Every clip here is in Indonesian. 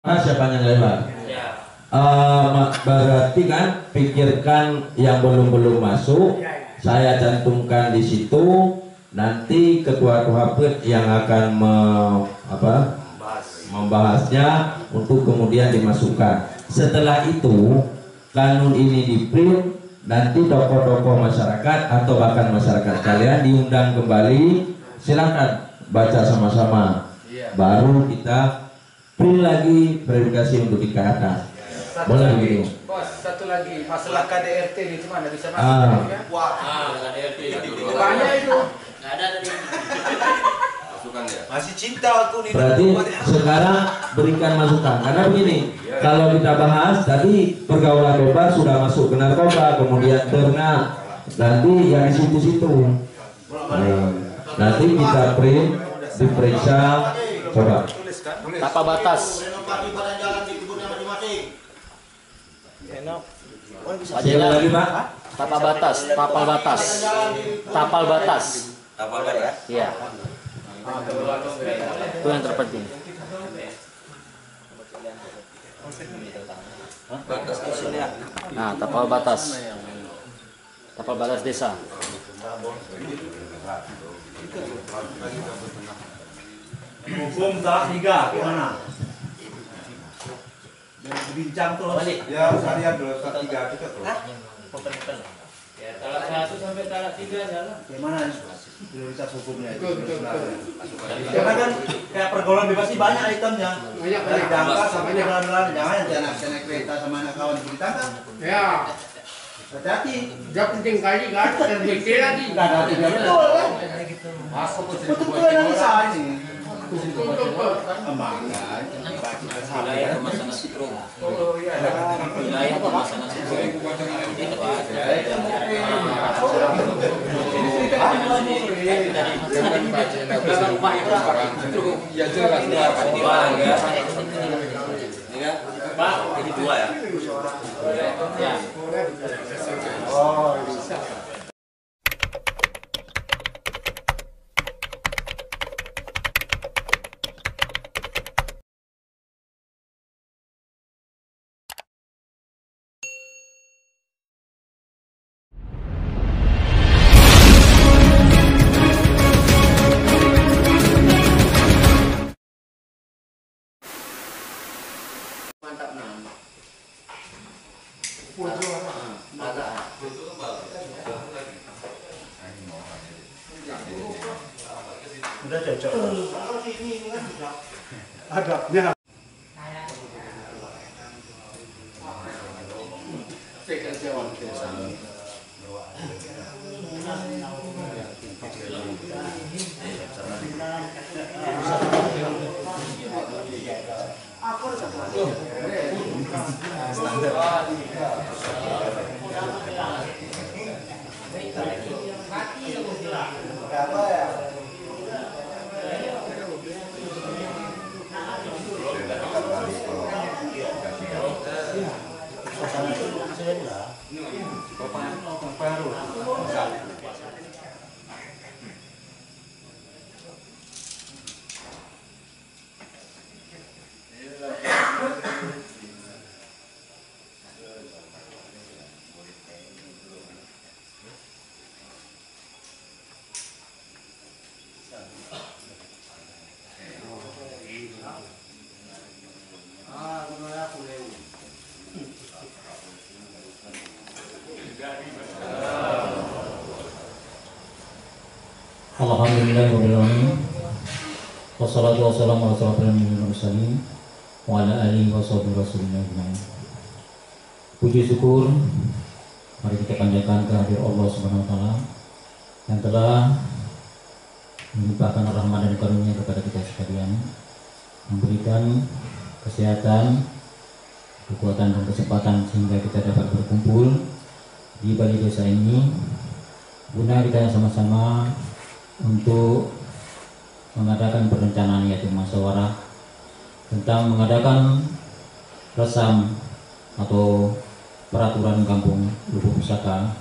Siapa yang lebar? Ya. Berarti kan pikirkan yang belum masuk, saya cantumkan di situ. Nanti ketua Tuhapet yang akan membahasnya untuk kemudian dimasukkan. Setelah itu kanun ini di-print, nanti tokoh-tokoh masyarakat atau bahkan masyarakat kalian diundang kembali. Silakan baca sama-sama. Baru kita print lagi verifikasi untuk ke atas. Boleh begitu. Bos, satu lagi masalah KDRT itu mana bisa masuk ya? KDRT Itu banyak itu. nggak ada tadi. Masukan ya. Masih cinta aku nih. Berarti sekarang berikan masukan. Karena begini, kalau kita bahas tadi pergaulan bebas sudah masuk ke narkoba, kemudian ternak, nanti yang di situ-situ. Nanti kita print, diperiksa, coba. Tanpa batas. Sekali lagi Pak. Tapal batas, tapal batas, tapal batas. Apa ya? Iya. Itu yang terpenting. Batas usulnya. Nah, tapal batas. Tapal batas desa. Hukum tak tiga gimana? Bincang terus. Ya, harian 2 3 kita terus. Ya, talak 1 sampai talak 3 jalan. Gimana prioritas hukumnya itu? Karena kan kayak pergaulan bebas sih banyak itemnya. Dari jangka sampai jalan-jalan, jangan yang anak kereta sama anak kawan ditangkap. Ya, Hati-hati. dia penting kali kan, terbukti lagi. Enggak ada tiga betul kan? Betul analisa ini. Emangkan. Wilayah pemasangan setrum. Oh iya. Wilayah pemasangan setrum. Ya jelas Pak, jadi 2 ya. Ya. Oh, bisa. Mantap nama. Udah cocok. Adabnya. Alhamdulillahirrahmanirrahim. Wassalatu wassalamu ala asyrofil mursalin wa ala alihi wa sahbihi rasulillah ajmain. Puji syukur mari kita panjatkan kehadirat Allah Subhanahu wa taala yang telah melimpahkan rahmat dan karunia kepada kita sekalian, memberikan kesehatan, kekuatan dan kesempatan sehingga kita dapat berkumpul di balai desa ini guna kita sama-sama untuk mengadakan perencanaan yaitu musyawarah tentang mengadakan resam atau peraturan kampung Lubuk Pusaka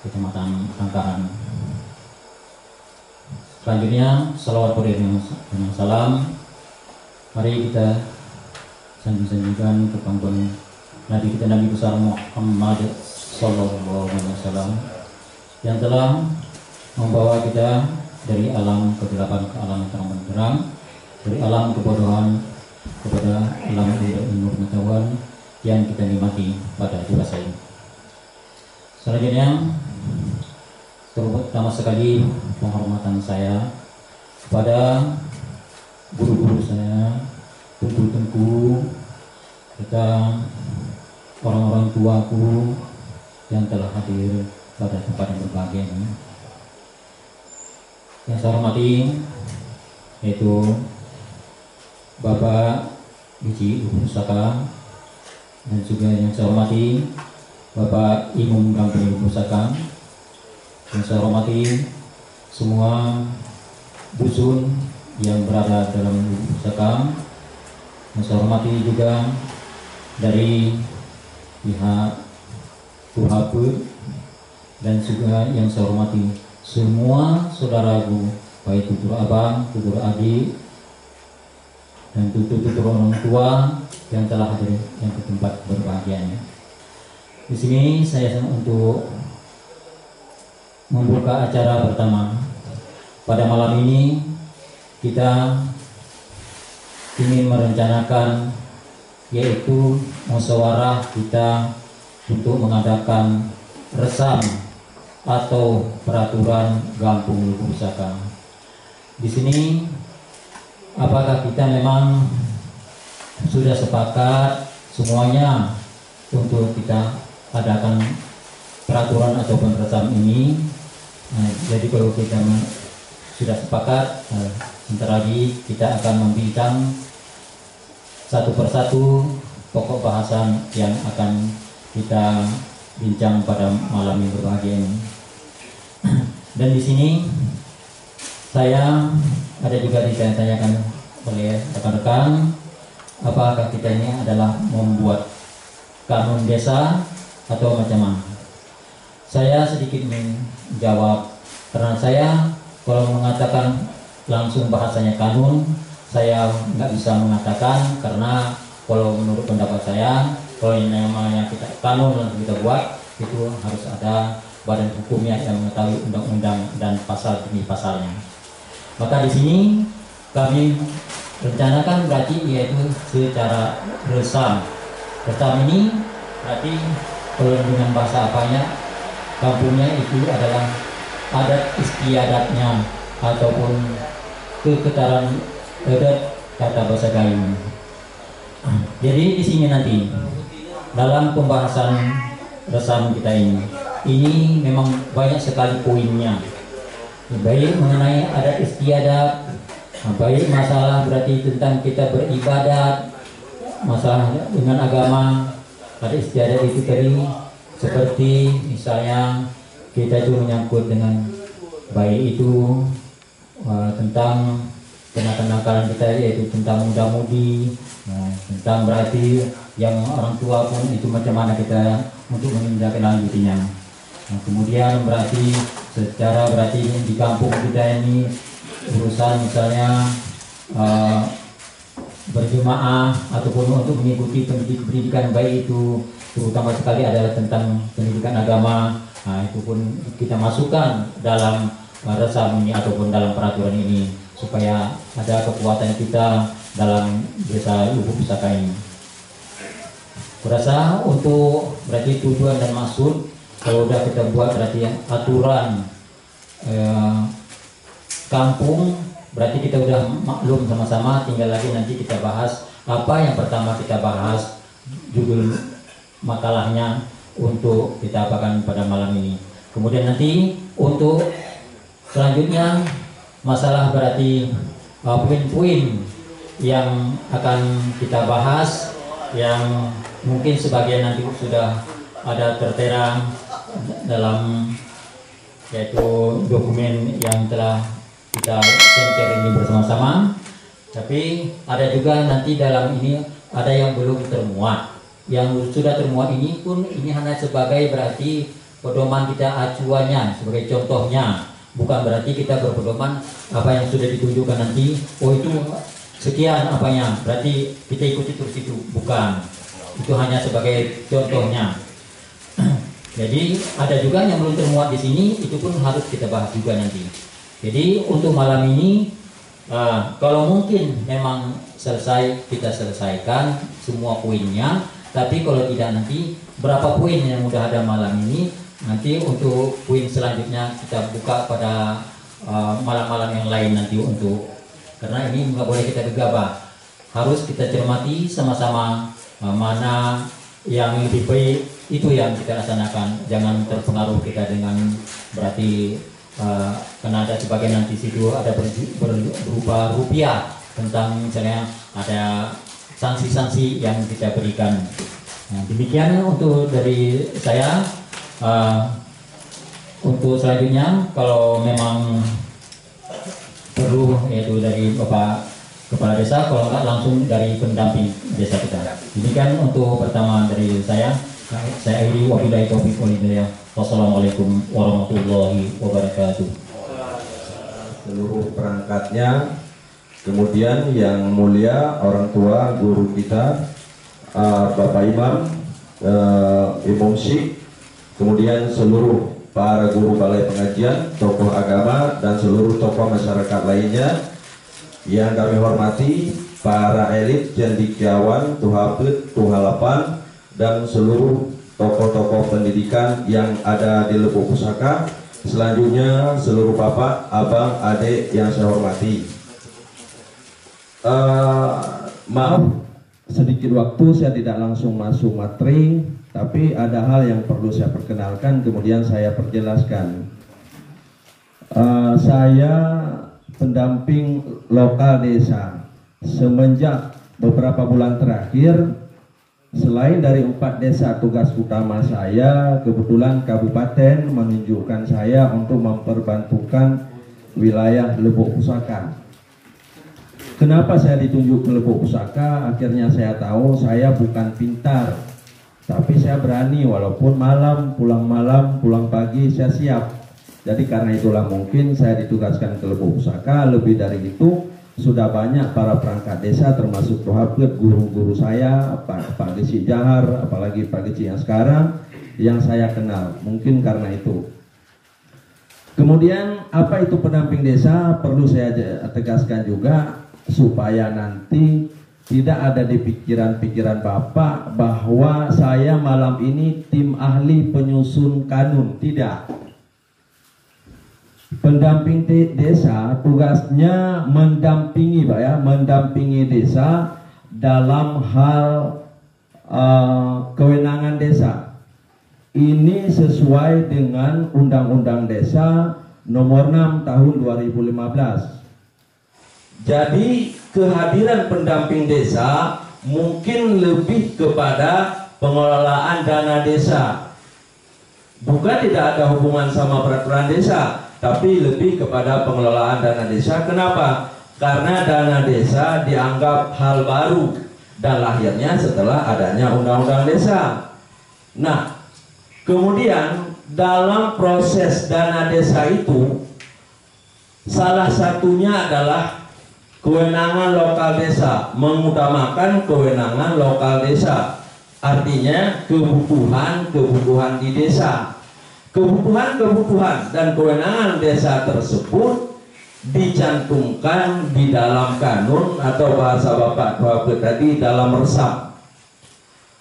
Kecamatan Tangkaran. Selanjutnya salawat beriringan dengan salam, mari kita sanjung-sanjungan kepada Nabi kita Nabi besar Muhammad Sallallahu Alaihi Wasallam yang telah membawa kita dari alam kegelapan ke alam terang benderang, dari alam kebodohan kepada alam ilmu pengetahuan yang kita nikmati pada dewasa ini. Selanjutnya, terutama sekali penghormatan saya kepada guru-guru saya, tengku-tengku, serta orang-orang tuaku yang telah hadir pada tempat yang berbahagia ini. Yang saya hormati yaitu Bapak Biji Pusaka, dan juga yang saya hormati Bapak Imam Kampung Pusaka, yang saya hormati semua dusun yang berada dalam pusaka, yang saya hormati juga dari pihak Tuhap, dan juga yang saya hormati semua saudaraku, baik tutur abang, tutur adik, dan tutur orang tua yang telah hadir yang ke tempat berbahagianya. Di sini saya senang untuk membuka acara pertama. Pada malam ini kita ingin merencanakan yaitu musyawarah kita untuk mengadakan resam atau peraturan Kampung Lubu Pusaka. Di sini apakah kita memang sudah sepakat semuanya untuk kita adakan peraturan ataupun resam ini? Nah, jadi kalau kita sudah sepakat, sebentar lagi kita akan membincang satu persatu pokok bahasan yang akan kita bincang pada malam yang berbahagia ini. Dan di sini saya ada juga ditanyakan oleh rekan-rekan, apakah kita ini adalah membuat kanun desa atau macam mana? Saya sedikit menjawab, karena saya kalau mengatakan langsung bahasanya kanun, saya nggak bisa mengatakan, karena kalau menurut pendapat saya, kalau yang namanya kita kanun langsung kita buat, itu harus ada badan hukumnya yang mengetahui undang-undang dan pasal demi pasalnya. Maka di sini kami rencanakan berarti yaitu secara resam. Resam ini berarti kalau dengan bahasa apanya, kampungnya itu adalah adat istiadatnya ataupun keketaran adat kata bahasa Gayo. Jadi di sini nanti dalam pembahasan resam kita ini memang banyak sekali poinnya. Baik mengenai adat istiadat, baik masalah berarti tentang kita beribadat, masalah dengan agama, adat istiadat itu tadi seperti misalnya kita itu menyangkut dengan baik itu tentang kenakalan kita, yaitu tentang muda-mudi, tentang berarti yang orang tua pun itu macam mana kita untuk menindaklanjutinya. Kemudian berarti secara berarti di kampung kita ini urusan misalnya berjemaah ataupun untuk mengikuti pendidikan baik itu terutama sekali adalah tentang pendidikan agama. Nah, itu pun kita masukkan dalam resam ini ataupun dalam peraturan ini supaya ada kekuatan kita dalam desa Lubu Pusaka ini. Kurasa untuk berarti tujuan dan maksud kalau udah kita buat berarti aturan kampung, berarti kita udah maklum sama-sama, tinggal lagi nanti kita bahas apa yang pertama kita bahas judul makalahnya untuk kita apakan pada malam ini. Kemudian nanti untuk selanjutnya masalah berarti poin-poin yang akan kita bahas yang mungkin sebagian nanti sudah ada tertera dalam yaitu dokumen yang telah kita share ini bersama-sama. Tapi ada juga nanti dalam ini ada yang belum termuat. Yang sudah termuat ini pun ini hanya sebagai berarti pedoman kita, acuannya sebagai contohnya, bukan berarti kita berpedoman apa yang sudah ditunjukkan nanti. Oh itu sekian apanya, berarti kita ikuti terus itu, bukan. Itu hanya sebagai contohnya. Jadi ada juga yang belum termuat di sini, itu pun harus kita bahas juga nanti. Jadi untuk malam ini, kalau mungkin memang selesai, kita selesaikan semua poinnya. Tapi kalau tidak, nanti berapa poin yang udah ada malam ini, nanti untuk poin selanjutnya kita buka pada malam-malam yang lain nanti untuk, karena ini nggak boleh kita gegabah, harus kita cermati sama-sama mana yang lebih baik, itu yang kita laksanakan. Jangan terpengaruh kita dengan berarti karena ada sebagian nanti situ ada berupa rupiah, tentang misalnya ada sanksi-sanksi yang kita berikan. Nah, demikian untuk dari saya. Untuk selanjutnya, kalau memang perlu, yaitu dari Bapak Kepala Desa, kalau enggak langsung dari pendamping desa kita. Demikian untuk pertama dari saya. Saya akhiri, wabillahi taufiq wal hidayah. Wassalamualaikum warahmatullahi wabarakatuh. Seluruh perangkatnya, kemudian yang mulia orang tua guru kita, Bapak Imam, Imam Syekh, kemudian seluruh para guru balai pengajian, tokoh agama, dan seluruh tokoh masyarakat lainnya yang kami hormati, para elit cendekiawan, tuhapit, tuhalapan, dan seluruh tokoh-tokoh pendidikan yang ada di Lubuk Pusaka. Selanjutnya seluruh bapak, abang, adik yang saya hormati. Maaf, sedikit waktu saya tidak langsung masuk materi. Tapi ada hal yang perlu saya perkenalkan, kemudian saya perjelaskan. Saya pendamping lokal desa. Semenjak beberapa bulan terakhir, selain dari 4 desa tugas utama saya, kebetulan kabupaten menunjukkan saya untuk memperbantukan wilayah Lubuk Pusaka. Kenapa saya ditunjuk ke Lubuk Pusaka? Akhirnya saya tahu saya bukan pintar, tapi saya berani, walaupun malam, pulang pagi, saya siap. Jadi karena itulah mungkin saya ditugaskan ke Lubuk Pusaka. Lebih dari itu, sudah banyak para perangkat desa, termasuk Tuhapit, guru-guru saya, Pak Geci Jahar, apalagi Pak Geci yang sekarang, yang saya kenal. Mungkin karena itu. Kemudian, apa itu pendamping desa? Perlu saya tegaskan juga, supaya nanti tidak ada di pikiran-pikiran Bapak bahwa saya malam ini tim ahli penyusun kanun. Tidak. Pendamping desa tugasnya mendampingi, Pak ya, mendampingi desa dalam hal kewenangan desa. Ini sesuai dengan Undang-Undang Desa Nomor 6 Tahun 2015. Jadi kehadiran pendamping desa mungkin lebih kepada pengelolaan dana desa. Bukan tidak ada hubungan sama peraturan desa, tapi lebih kepada pengelolaan dana desa. Kenapa? Karena dana desa dianggap hal baru dan lahirnya setelah adanya undang-undang desa. Nah, kemudian dalam proses dana desa itu, salah satunya adalah kewenangan lokal desa, mengutamakan kewenangan lokal desa. Artinya kebutuhan di desa. Kebutuhan dan kewenangan desa tersebut dicantumkan di dalam kanun, atau bahasa Bapak Tuhapit tadi dalam resam.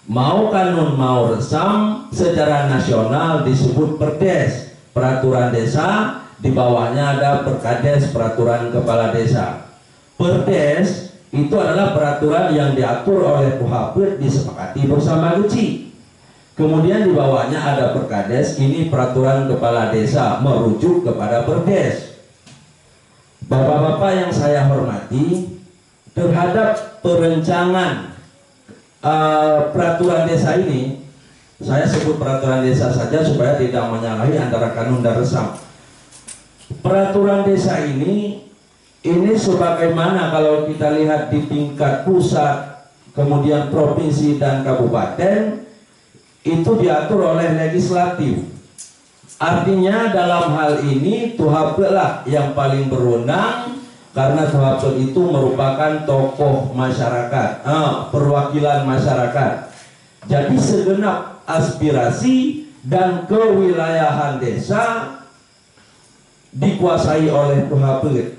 Mau kanun mau resam, secara nasional disebut perdes, peraturan desa. Di bawahnya ada perkades, peraturan kepala desa. Perdes itu adalah peraturan yang diatur oleh Tuhapit, disepakati bersama Geci. Kemudian di bawahnya ada perkades, ini peraturan kepala desa merujuk kepada perdes. Bapak-bapak yang saya hormati, terhadap perencanaan peraturan desa ini, saya sebut peraturan desa saja supaya tidak menyalahi antara kanun dan resam. Peraturan desa ini sebagaimana kalau kita lihat di tingkat pusat, kemudian provinsi dan kabupaten, itu diatur oleh legislatif. Artinya dalam hal ini Tuhapit lah yang paling berwenang karena Tuhabel itu merupakan tokoh masyarakat, perwakilan masyarakat. Jadi segenap aspirasi dan kewilayahan desa dikuasai oleh Tuhabel.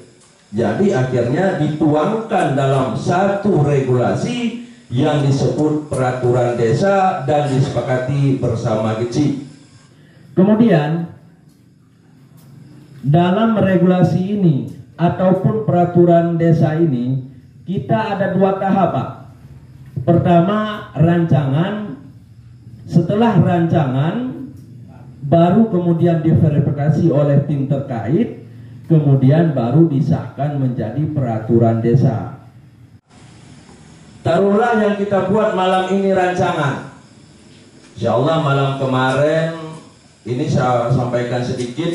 Jadi akhirnya dituangkan dalam satu regulasi yang disebut peraturan desa dan disepakati bersama kecil. Kemudian dalam regulasi ini ataupun peraturan desa ini kita ada dua tahap, Pak. Pertama rancangan, setelah rancangan baru kemudian diverifikasi oleh tim terkait, kemudian baru disahkan menjadi peraturan desa. Taruhlah yang kita buat malam ini rancangan. Insya Allah malam kemarin ini saya sampaikan sedikit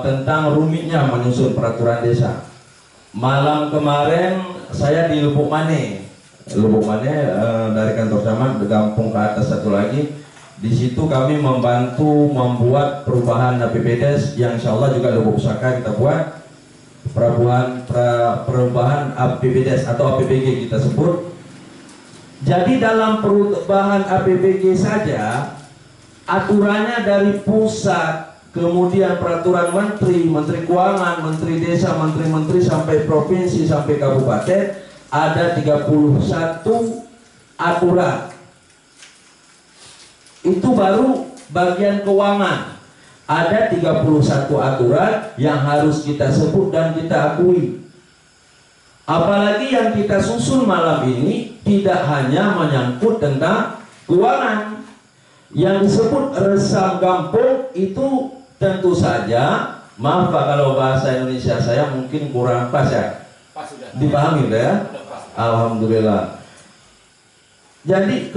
tentang rumitnya menyusun peraturan desa. Malam kemarin saya di Lubuk Mane, dari kantor camat bergampung ke atas satu lagi. Di situ kami membantu membuat perubahan APBDes yang insya Allah juga Lubuk Pusaka kita buat perubahan APBDes atau APBG kita sebut. Jadi dalam perubahan APBG saja aturannya dari pusat, kemudian peraturan menteri, menteri keuangan, menteri desa, menteri-menteri sampai provinsi sampai kabupaten ada 31 aturan. Itu baru bagian keuangan. Ada 31 aturan yang harus kita sebut dan kita akui. Apalagi yang kita susun malam ini tidak hanya menyangkut tentang keuangan. Yang disebut resam kampung itu tentu saja, maaf Pak kalau bahasa Indonesia saya mungkin kurang pas ya. Pas sudah. Dipahami ya? Alhamdulillah. Jadi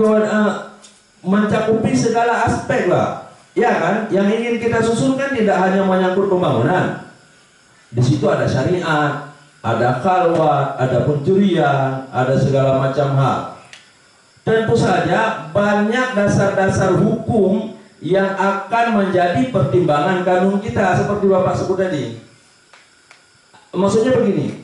mencakupi segala aspek lah, ya kan? Yang ingin kita susun kan tidak hanya menyangkut pembangunan. Di situ ada syariat, ada khalwat, ada pencurian, ada segala macam hal. Tentu saja banyak dasar-dasar hukum yang akan menjadi pertimbangan kanun kita seperti Bapak sebut tadi. Maksudnya begini,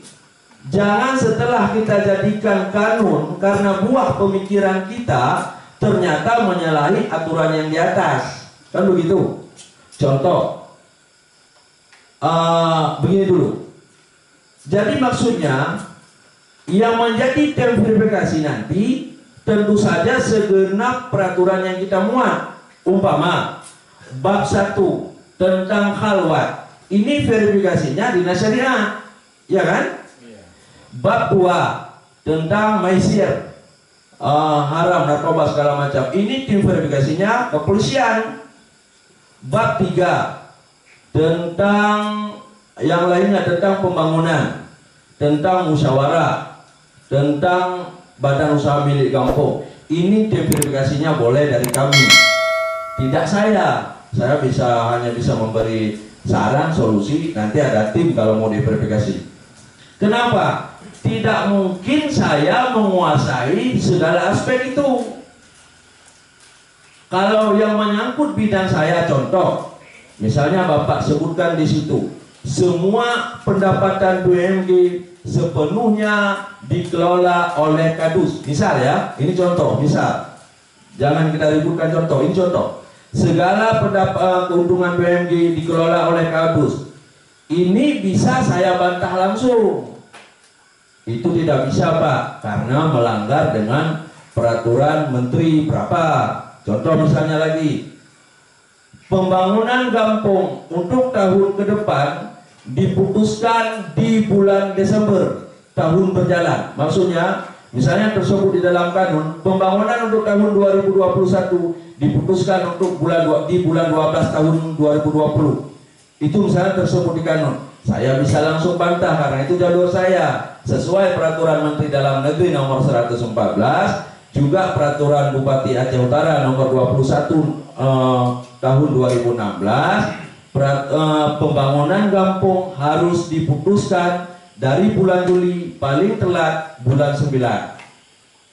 jangan setelah kita jadikan kanun karena buah pemikiran kita ternyata menyalahi aturan yang di atas, kan begitu. Contoh, begini dulu. Jadi maksudnya yang menjadi tim verifikasi nanti tentu saja segenap peraturan yang kita muat. Umpama bab 1 tentang khalwat, ini verifikasinya dinas syariah, ya kan? Bab 2 tentang maisir, haram, narkoba segala macam, ini tim verifikasinya kepolisian. Bab 3 tentang yang lainnya, tentang pembangunan, tentang musyawarah, tentang badan usaha milik kampung, ini tim verifikasinya boleh dari kami, tidak saya hanya bisa memberi saran, solusi, nanti ada tim kalau mau diverifikasi. Kenapa? Tidak mungkin saya menguasai segala aspek itu. Kalau yang menyangkut bidang saya, contoh, misalnya Bapak sebutkan di situ, semua pendapatan BUMD sepenuhnya dikelola oleh Kadus. Misal ya, ini contoh, misal. Jangan kita ributkan contoh, ini contoh. Segala keuntungan BUMD dikelola oleh Kadus. Ini bisa saya bantah langsung. Itu tidak bisa Pak, karena melanggar dengan peraturan menteri berapa. Contoh misalnya lagi, pembangunan kampung untuk tahun ke depan diputuskan di bulan Desember, tahun berjalan. Maksudnya, misalnya tersebut di dalam kanun, pembangunan untuk tahun 2021 diputuskan untuk di bulan 12 tahun 2020. Itu misalnya tersebut di kanun. Saya bisa langsung bantah karena itu jalur saya. Sesuai peraturan Menteri Dalam Negeri nomor 114, juga peraturan Bupati Aceh Utara nomor 21 tahun 2016, pembangunan kampung harus diputuskan dari bulan Juli, paling telat bulan 9.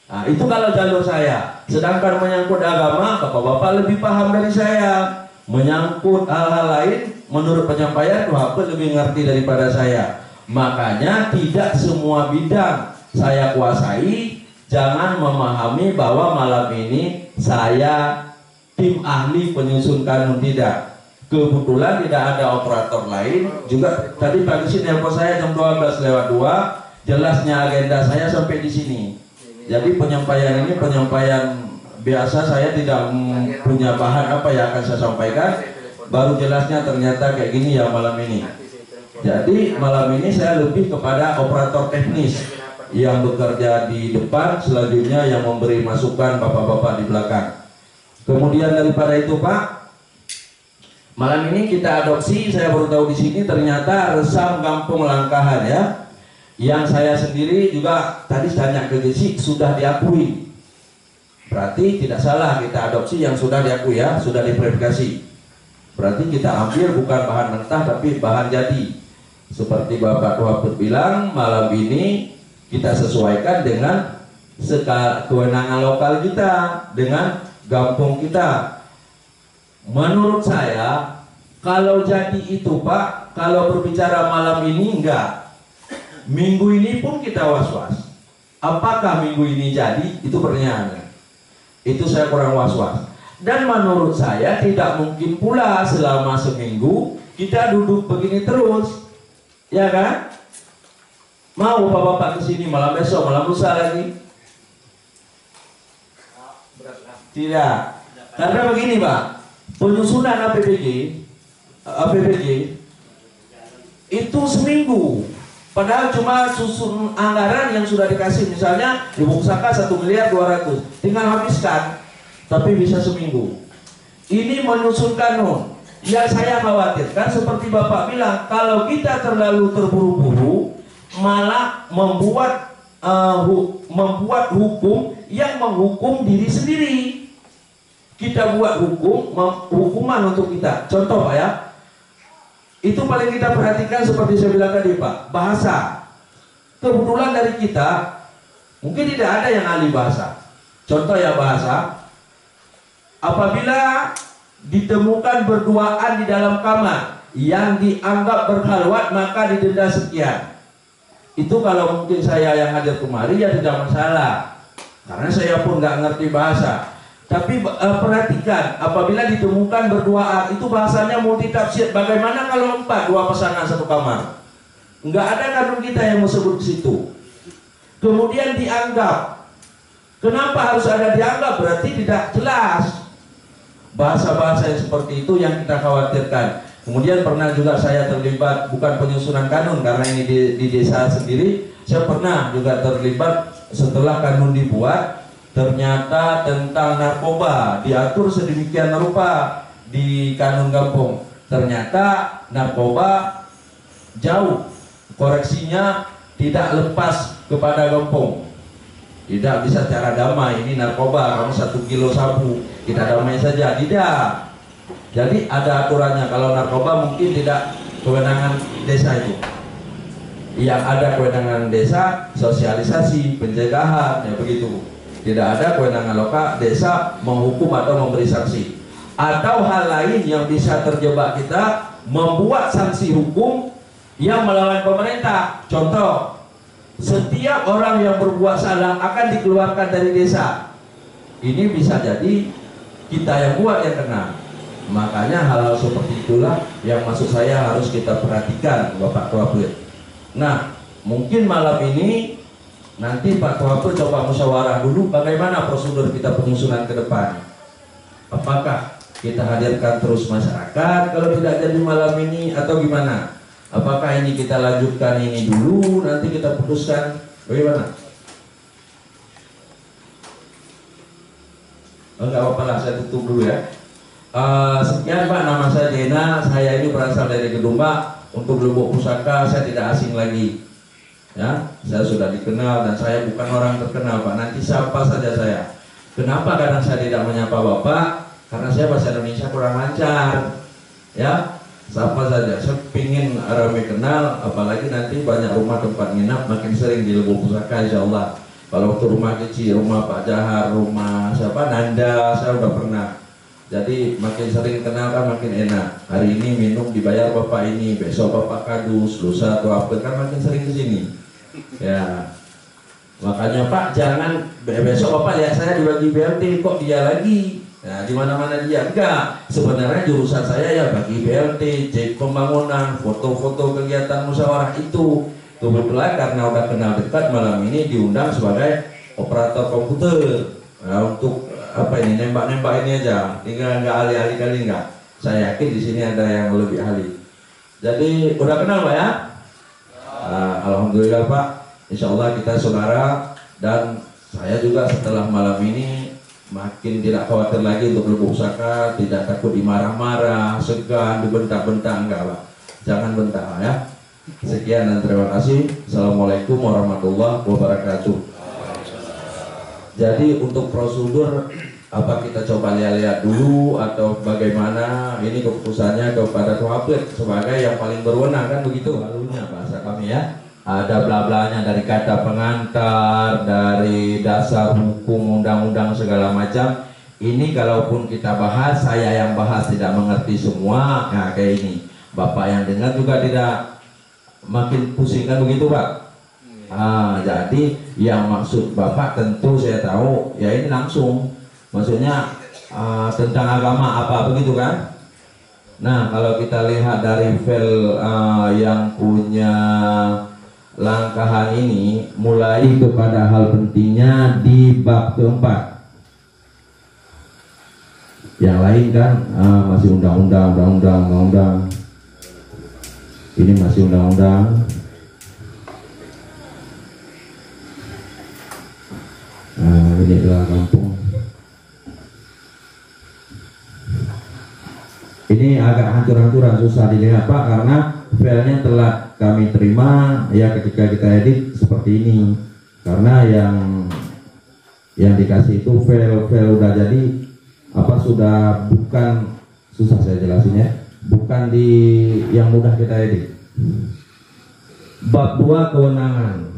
Nah, itu kalau jalur saya. Sedangkan menyangkut agama, Bapak-bapak lebih paham dari saya. Menyangkut hal-hal lain, menurut penyampaian Bapak lebih ngerti daripada saya. Makanya tidak semua bidang saya kuasai. Jangan memahami bahwa malam ini saya tim ahli penyusun kanun, tidak. Kebetulan tidak ada operator lain. Juga tadi pagi sini nelpon saya jam 12:02. Jelasnya agenda saya sampai di sini. Jadi penyampaian ini penyampaian biasa, saya tidak punya bahan apa yang akan saya sampaikan. Baru jelasnya ternyata kayak gini ya malam ini. Jadi malam ini saya lebih kepada operator teknis yang bekerja di depan, selanjutnya yang memberi masukan bapak-bapak di belakang. Kemudian daripada itu Pak, malam ini kita adopsi, saya baru tahu di sini ternyata resam kampung Langkahan ya. Yang saya sendiri juga tadi tanya ke Jesi, sudah diakui. Berarti tidak salah kita adopsi yang sudah diakui ya, sudah diverifikasi. Berarti kita ambil bukan bahan mentah tapi bahan jadi. Seperti Bapak Waput bilang, malam ini kita sesuaikan dengan kewenangan lokal kita, dengan kampung kita. Menurut saya, kalau jadi itu Pak, kalau berbicara malam ini enggak. Minggu ini pun kita was-was. Apakah minggu ini jadi? Itu pertanyaannya. Itu saya kurang was-was. Dan menurut saya tidak mungkin pula selama seminggu kita duduk begini terus. Ya kan? Mau bapak-bapak kesini malam besok, malam lusa lagi? Tidak. Karena begini Pak, penyusunan APBD itu seminggu. Padahal cuma susun anggaran yang sudah dikasih, misalnya di Pusaka 1.200.000.000, tinggal habiskan, tapi bisa seminggu. Ini menyusun kanun. Yang saya khawatirkan seperti Bapak bilang, kalau kita terlalu terburu-buru, malah membuat hukum yang menghukum diri sendiri. Kita buat hukuman untuk kita. Contoh Pak ya, itu paling kita perhatikan seperti saya bilang tadi Pak, bahasa. Kebetulan dari kita mungkin tidak ada yang ahli bahasa. Contoh ya bahasa, apabila ditemukan berduaan di dalam kamar yang dianggap berkhalwat maka didenda sekian. Itu kalau mungkin saya yang hadir kemari ya tidak masalah, karena saya pun nggak ngerti bahasa. Tapi perhatikan, apabila ditemukan berduaan, itu bahasanya multitafsir. Bagaimana kalau 4, 2 pasangan satu kamar? Nggak ada kanun kita yang disebut ke situ. Kemudian dianggap. Kenapa harus ada dianggap? Berarti tidak jelas. Bahasa-bahasa yang seperti itu yang kita khawatirkan. Kemudian pernah juga saya terlibat, bukan penyusunan kanun, karena ini di desa sendiri. Saya pernah juga terlibat setelah kanun dibuat. Ternyata tentang narkoba diatur sedemikian rupa di kanun kampung. Ternyata narkoba jauh, koreksinya tidak lepas kepada kampung. Tidak bisa cara damai, ini narkoba, kamu 1 kilo sabu, kita damai saja. Tidak. Jadi ada aturannya. Kalau narkoba mungkin tidak kewenangan desa itu. Yang ada kewenangan desa, sosialisasi, pencegahan, ya begitu. Tidak ada kewenangan lokal desa menghukum atau memberi sanksi. Atau hal lain yang bisa terjebak kita, membuat sanksi hukum yang melawan pemerintah. Contoh, setiap orang yang berbuat salah akan dikeluarkan dari desa. Ini bisa jadi kita yang buat yang kena. Makanya hal-hal seperti itulah yang maksud saya harus kita perhatikan Bapak Waput. Nah, mungkin malam ini nanti Pak Waput coba musyawarah dulu bagaimana prosedur kita penyusunan ke depan. Apakah kita hadirkan terus masyarakat kalau tidak jadi malam ini atau gimana? Apakah ini kita lanjutkan ini dulu, nanti kita putuskan bagaimana? Enggak apa-apa lah, saya tutup dulu ya. Sekian Pak, nama saya Dena, saya ini berasal dari Kedumba. Untuk Lubuk Pusaka saya tidak asing lagi. Ya, saya sudah dikenal dan saya bukan orang terkenal Pak. Nanti siapa saja saya. Kenapa kadang saya tidak menyapa Bapak? Karena saya bahasa Indonesia kurang lancar. Ya, siapa saja. Saya pingin ramai kenal, apalagi nanti banyak rumah tempat nginap makin sering di Lubuk Pusaka insya Allah. Kalau waktu rumah kecil, rumah Pak Jahar, rumah siapa Nanda, saya udah pernah. Jadi makin sering kenal kan makin enak. Hari ini minum dibayar bapak ini, besok bapak kadus, lusa atau apa kan makin sering ke sini. Ya. Makanya Pak jangan besok bapak lihat saya dibagi BLT kok dia lagi. Nah, di mana-mana dia enggak. Sebenarnya jurusan saya ya bagi BLT, cek pembangunan, foto-foto kegiatan musyawarah itu. Kebetulan karena udah kenal dekat malam ini diundang sebagai operator komputer. Nah, untuk apa ini nembak-nembak ini aja, tinggal nggak ahli-ahli kali nggak. Saya yakin di sini ada yang lebih ahli. Jadi udah kenal Pak ya? Alhamdulillah Pak. Insya Allah kita saudara dan saya juga setelah malam ini makin tidak khawatir lagi untuk Lubuk Pusaka, tidak takut dimarah-marah, segan, dibentak-bentak enggak Pak. Jangan bentak ya. Sekian dan terima kasih. Assalamualaikum warahmatullahi wabarakatuh. Jadi untuk prosedur apa kita coba lihat dulu atau bagaimana, ini keputusannya kepada Tuhabir sebagai yang paling berwenang kan begitu alurnya bahasa kami ya. Ada bla-blanya dari kata pengantar, dari dasar hukum, undang-undang segala macam. Ini kalaupun kita bahas, saya yang bahas tidak mengerti semua, nah kayak ini. Bapak yang dengar juga tidak makin pusing kan begitu Pak. Jadi yang maksud Bapak tentu saya tahu ya ini langsung maksudnya tentang agama apa begitu kan. Nah kalau kita lihat dari file yang punya langkahan ini mulai kepada hal pentingnya di bab keempat. Yang lain kan masih undang-undang. Ini masih undang-undang. Ini adalah kampung. Ini agak hancur-hancuran, susah dilihat Pak karena filenya telah kami terima ya ketika kita edit seperti ini. Karena yang dikasih itu file udah jadi apa sudah bukan, susah saya jelasinnya, bukan di yang mudah kita edit. Bab 2 kewenangan.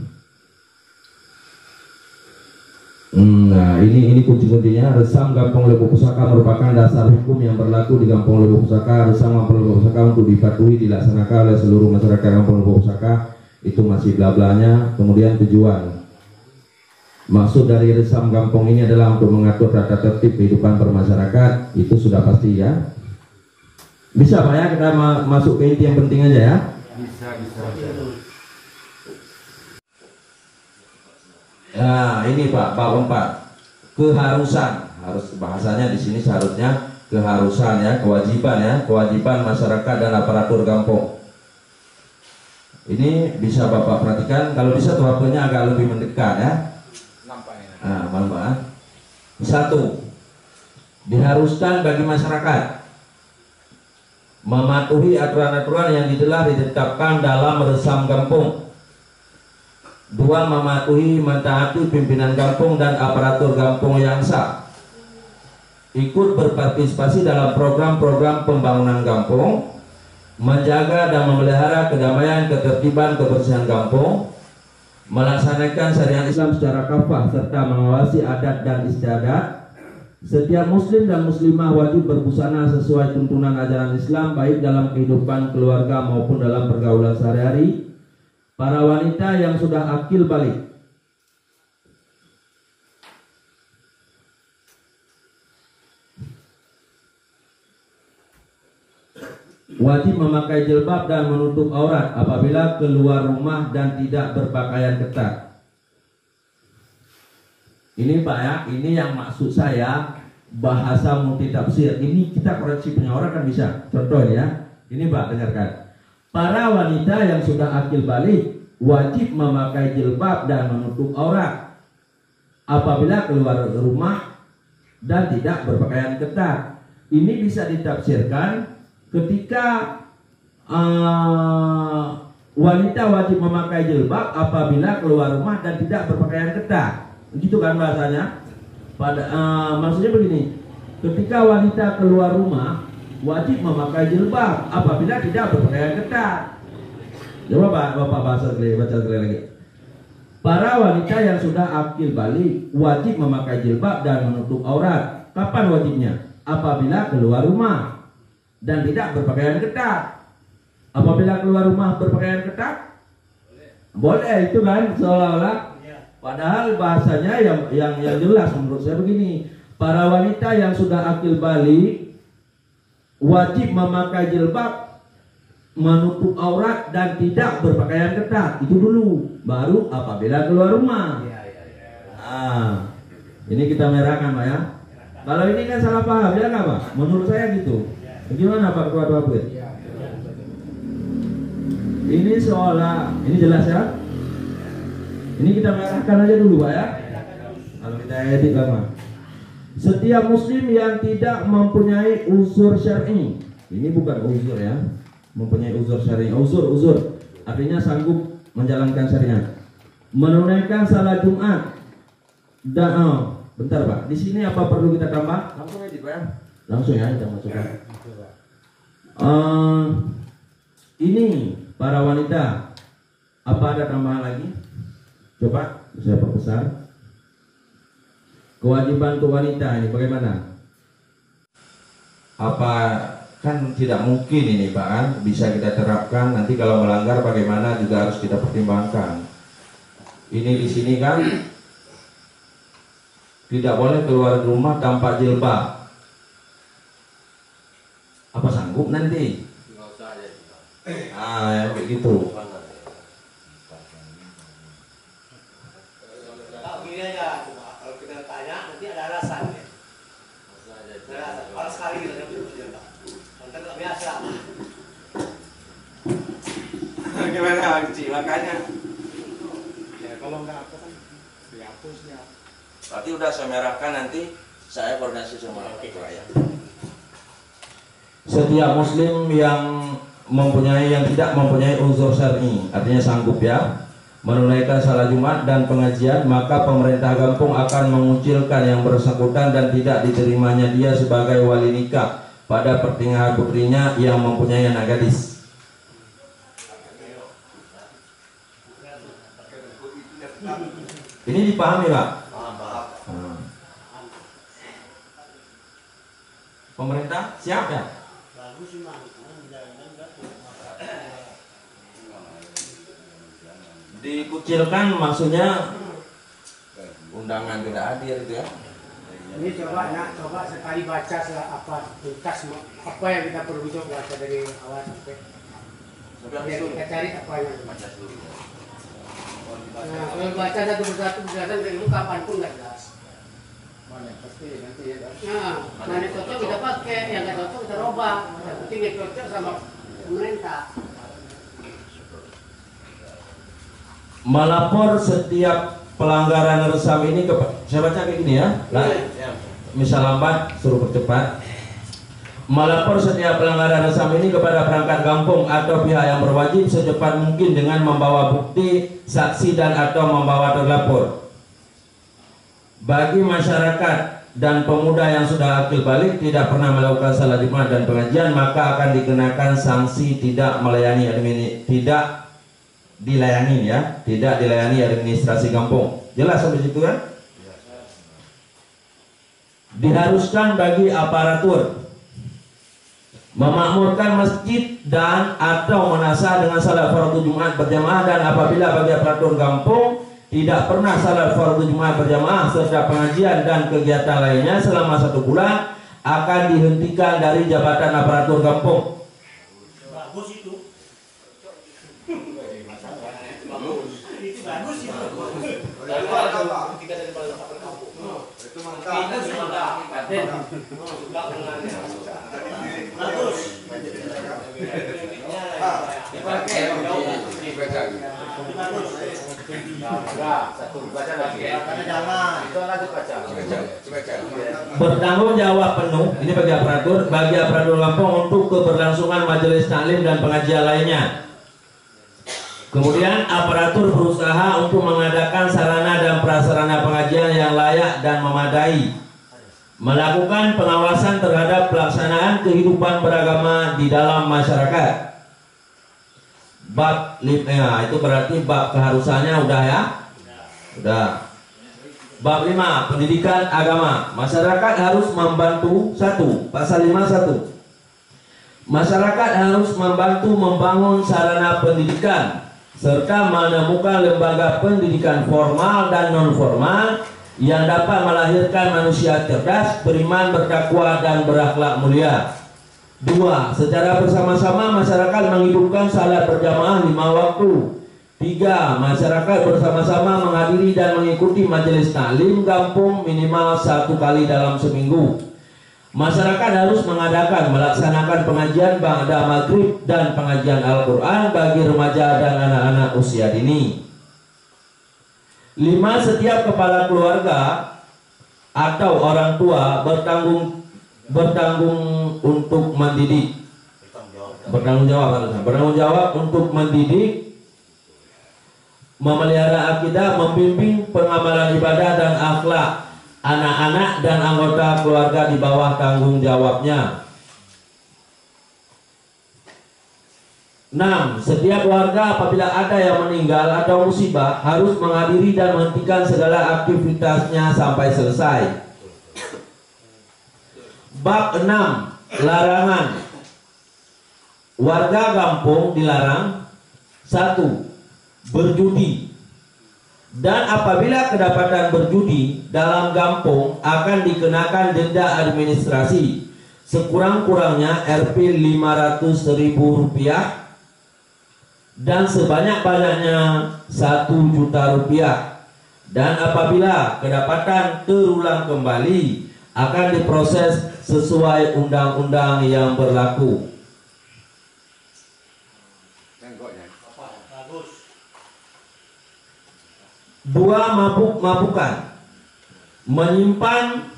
Nah ini kunci-kuncinya. Resam Gampong Lubuk Pusaka merupakan dasar hukum yang berlaku di Gampong Lubuk Pusaka. Resam Gampong Lubuk Pusaka untuk dipatuhi dilaksanakan oleh seluruh masyarakat Gampong Lubuk Pusaka. Itu masih bla-blanya. Kemudian tujuan. Maksud dari resam Gampong ini adalah untuk mengatur tata tertib kehidupan bermasyarakat. Itu sudah pasti ya. Bisa Pak ya kita masuk ke inti yang penting aja ya. Bisa. Nah ini Pak, bab 4 keharusan, harus bahasanya di sini seharusnya keharusan ya, kewajiban masyarakat dan aparatur kampung. Ini bisa Bapak perhatikan, kalau bisa tuh HP-nya agak lebih mendekat ya. Nah, 1. Diharuskan bagi masyarakat mematuhi aturan-aturan yang telah ditetapkan dalam resam kampung. 2. Mematuhi mentaati pimpinan kampung dan aparatur kampung yang sah. Ikut berpartisipasi dalam program-program pembangunan kampung, menjaga dan memelihara kedamaian, ketertiban, kebersihan kampung, melaksanakan syariat Islam secara kafah serta mengawasi adat dan istiadat. Setiap muslim dan muslimah wajib berbusana sesuai tuntunan ajaran Islam baik dalam kehidupan keluarga maupun dalam pergaulan sehari-hari. Para wanita yang sudah akil balik wajib memakai jilbab dan menutup aurat apabila keluar rumah dan tidak berpakaian ketat. Ini Pak ya, ini yang maksud saya bahasa multitafsir. Ini kita koreksi penyaluran kan bisa. Contoh ya, ini Pak dengarkan. Para wanita yang sudah akil balik wajib memakai jilbab dan menutup aurat apabila keluar rumah dan tidak berpakaian ketat. Ini bisa ditafsirkan ketika wanita wajib memakai jilbab apabila keluar rumah dan tidak berpakaian ketat. Begitu kan bahasanya? Maksudnya begini, ketika wanita keluar rumah wajib memakai jilbab apabila tidak berpakaian ketat. Coba Bapak baca sekali lagi. Para wanita yang sudah akil balik wajib memakai jilbab dan menutup aurat. Kapan wajibnya? apabila keluar rumah dan tidak berpakaian ketat. Apabila keluar rumah berpakaian ketat, boleh, itu kan seolah-olah. Padahal bahasanya yang jelas menurut saya begini, para wanita yang sudah akil balik wajib memakai jilbab, menutup aurat dan tidak berpakaian ketat. Itu dulu, baru apabila keluar rumah. Nah, ini kita merahkan Pak ya. Kalau ini kan salah paham ya nggak Pak? Menurut saya gitu. Bagaimana Pak Ketua Bapit? Ini seolah, ini jelas ya. Ini kita merahkan aja dulu Pak ya. Kalau kita edit lama. Setiap muslim yang tidak mempunyai uzur syar'i, ini bukan uzur ya, mempunyai uzur syar'i, uzur artinya sanggup menjalankan syariat, menunaikan salat Jumat dan bentar Pak, di sini apa perlu kita tambah? Langsung edit Pak ya. Langsung ya kita masukkan. Ini para wanita, apa ada tambahan lagi? Coba saya perbesar. Kewajiban untuk wanita ini bagaimana? Apa kan tidak mungkin ini Pak kan bisa kita terapkan, nanti kalau melanggar bagaimana juga harus kita pertimbangkan. Ini di sini kan tidak boleh keluar rumah tanpa jilbab. Apa sanggup nanti? Ya begitu. Gini aja, kalau kita tanya nanti ada alasan ya. Kalau sekali gitu nanti nggak biasa. Gimana Ci? Makanya. Ya kalau nggak apa kan dihapusnya. Berarti udah saya merahkan, nanti saya koordinasi sama ketua ya. Setiap muslim yang tidak mempunyai uzur syar'i, artinya sanggup ya, menunaikan salat Jumat dan pengajian, maka pemerintah kampung akan mengucilkan yang bersangkutan dan tidak diterimanya dia sebagai wali nikah pada pertinggahan putrinya yang mempunyai anak gadis. Ini dipahami Pak? Pemerintah siap ya? Dikucilkan maksudnya undangan tidak hadir itu ya. Ini coba sekali baca apa tuntas apa yang kita perlu baca dari awal sampai kita cari apa yang baca dulu. Nah, kalau baca satu persatu penjelasan dari itu kapan pun nggak jelas. Mana pasti nanti ya. Nah, mana cocok kita pakai, yang nggak cocok kita robah. Yang penting yang cocok sama pemerintah. Melapor setiap pelanggaran resam ini ke, saya baca kayak gini ya. Misal lambat suruh percepat. Melapor setiap pelanggaran resam ini kepada perangkat kampung atau pihak yang berwajib secepat mungkin dengan membawa bukti, saksi dan atau membawa terlapor. Bagi masyarakat dan pemuda yang sudah akil balik tidak pernah melakukan salat Jumat dan pengajian, maka akan dikenakan sanksi tidak melayani tidak dilayani administrasi kampung. Jelas sampai situ kan? Diharuskan bagi aparatur memakmurkan masjid dan atau menasah dengan salat fardu Jumat berjamaah, dan apabila bagi aparatur kampung tidak pernah salat fardu Jumat berjamaah serta pengajian dan kegiatan lainnya selama 1 bulan, akan dihentikan dari jabatan aparatur kampung. Bagus itu. Itu bagus itu. Itu mantap. Bagus. Bertanggung jawab penuh ini bagi aparatur kampung untuk keberlangsungan majelis taklim dan pengajian lainnya. Kemudian aparatur berusaha untuk mengadakan sarana dan prasarana pengajian yang layak dan memadai, melakukan pengawasan terhadap pelaksanaan kehidupan beragama di dalam masyarakat. Bab itu berarti bab keharusannya udah ya? Udah. Bab 5, pendidikan agama. Masyarakat harus membantu 1. Pasal 51. Masyarakat harus membantu membangun sarana pendidikan serta menemukan lembaga pendidikan formal dan non formal yang dapat melahirkan manusia cerdas, beriman, bertakwa dan berakhlak mulia. 2. Secara bersama-sama masyarakat menghidupkan salat berjamaah 5 waktu. 3. Masyarakat bersama-sama menghadiri dan mengikuti majelis taklim kampung minimal 1 kali dalam seminggu. Masyarakat harus melaksanakan pengajian ba'da maghrib dan pengajian Al-Quran bagi remaja dan anak-anak usia dini. 5. Setiap kepala keluarga atau orang tua bertanggung untuk mendidik. Bertanggung jawab untuk mendidik, memelihara akidah, membimbing pengamalan ibadah dan akhlak anak-anak dan anggota keluarga di bawah tanggung jawabnya. 6. Setiap warga apabila ada yang meninggal atau musibah harus menghadiri dan menghentikan segala aktivitasnya sampai selesai. Bab 6. Larangan. Warga kampung dilarang 1. Berjudi. Dan apabila kedapatan berjudi dalam kampung akan dikenakan denda administrasi sekurang-kurangnya Rp500.000 dan sebanyak-banyaknya Rp1.000.000. Dan apabila kedapatan terulang kembali akan diproses sesuai undang-undang yang berlaku. 2. Mabuk-mabukan, menyimpan,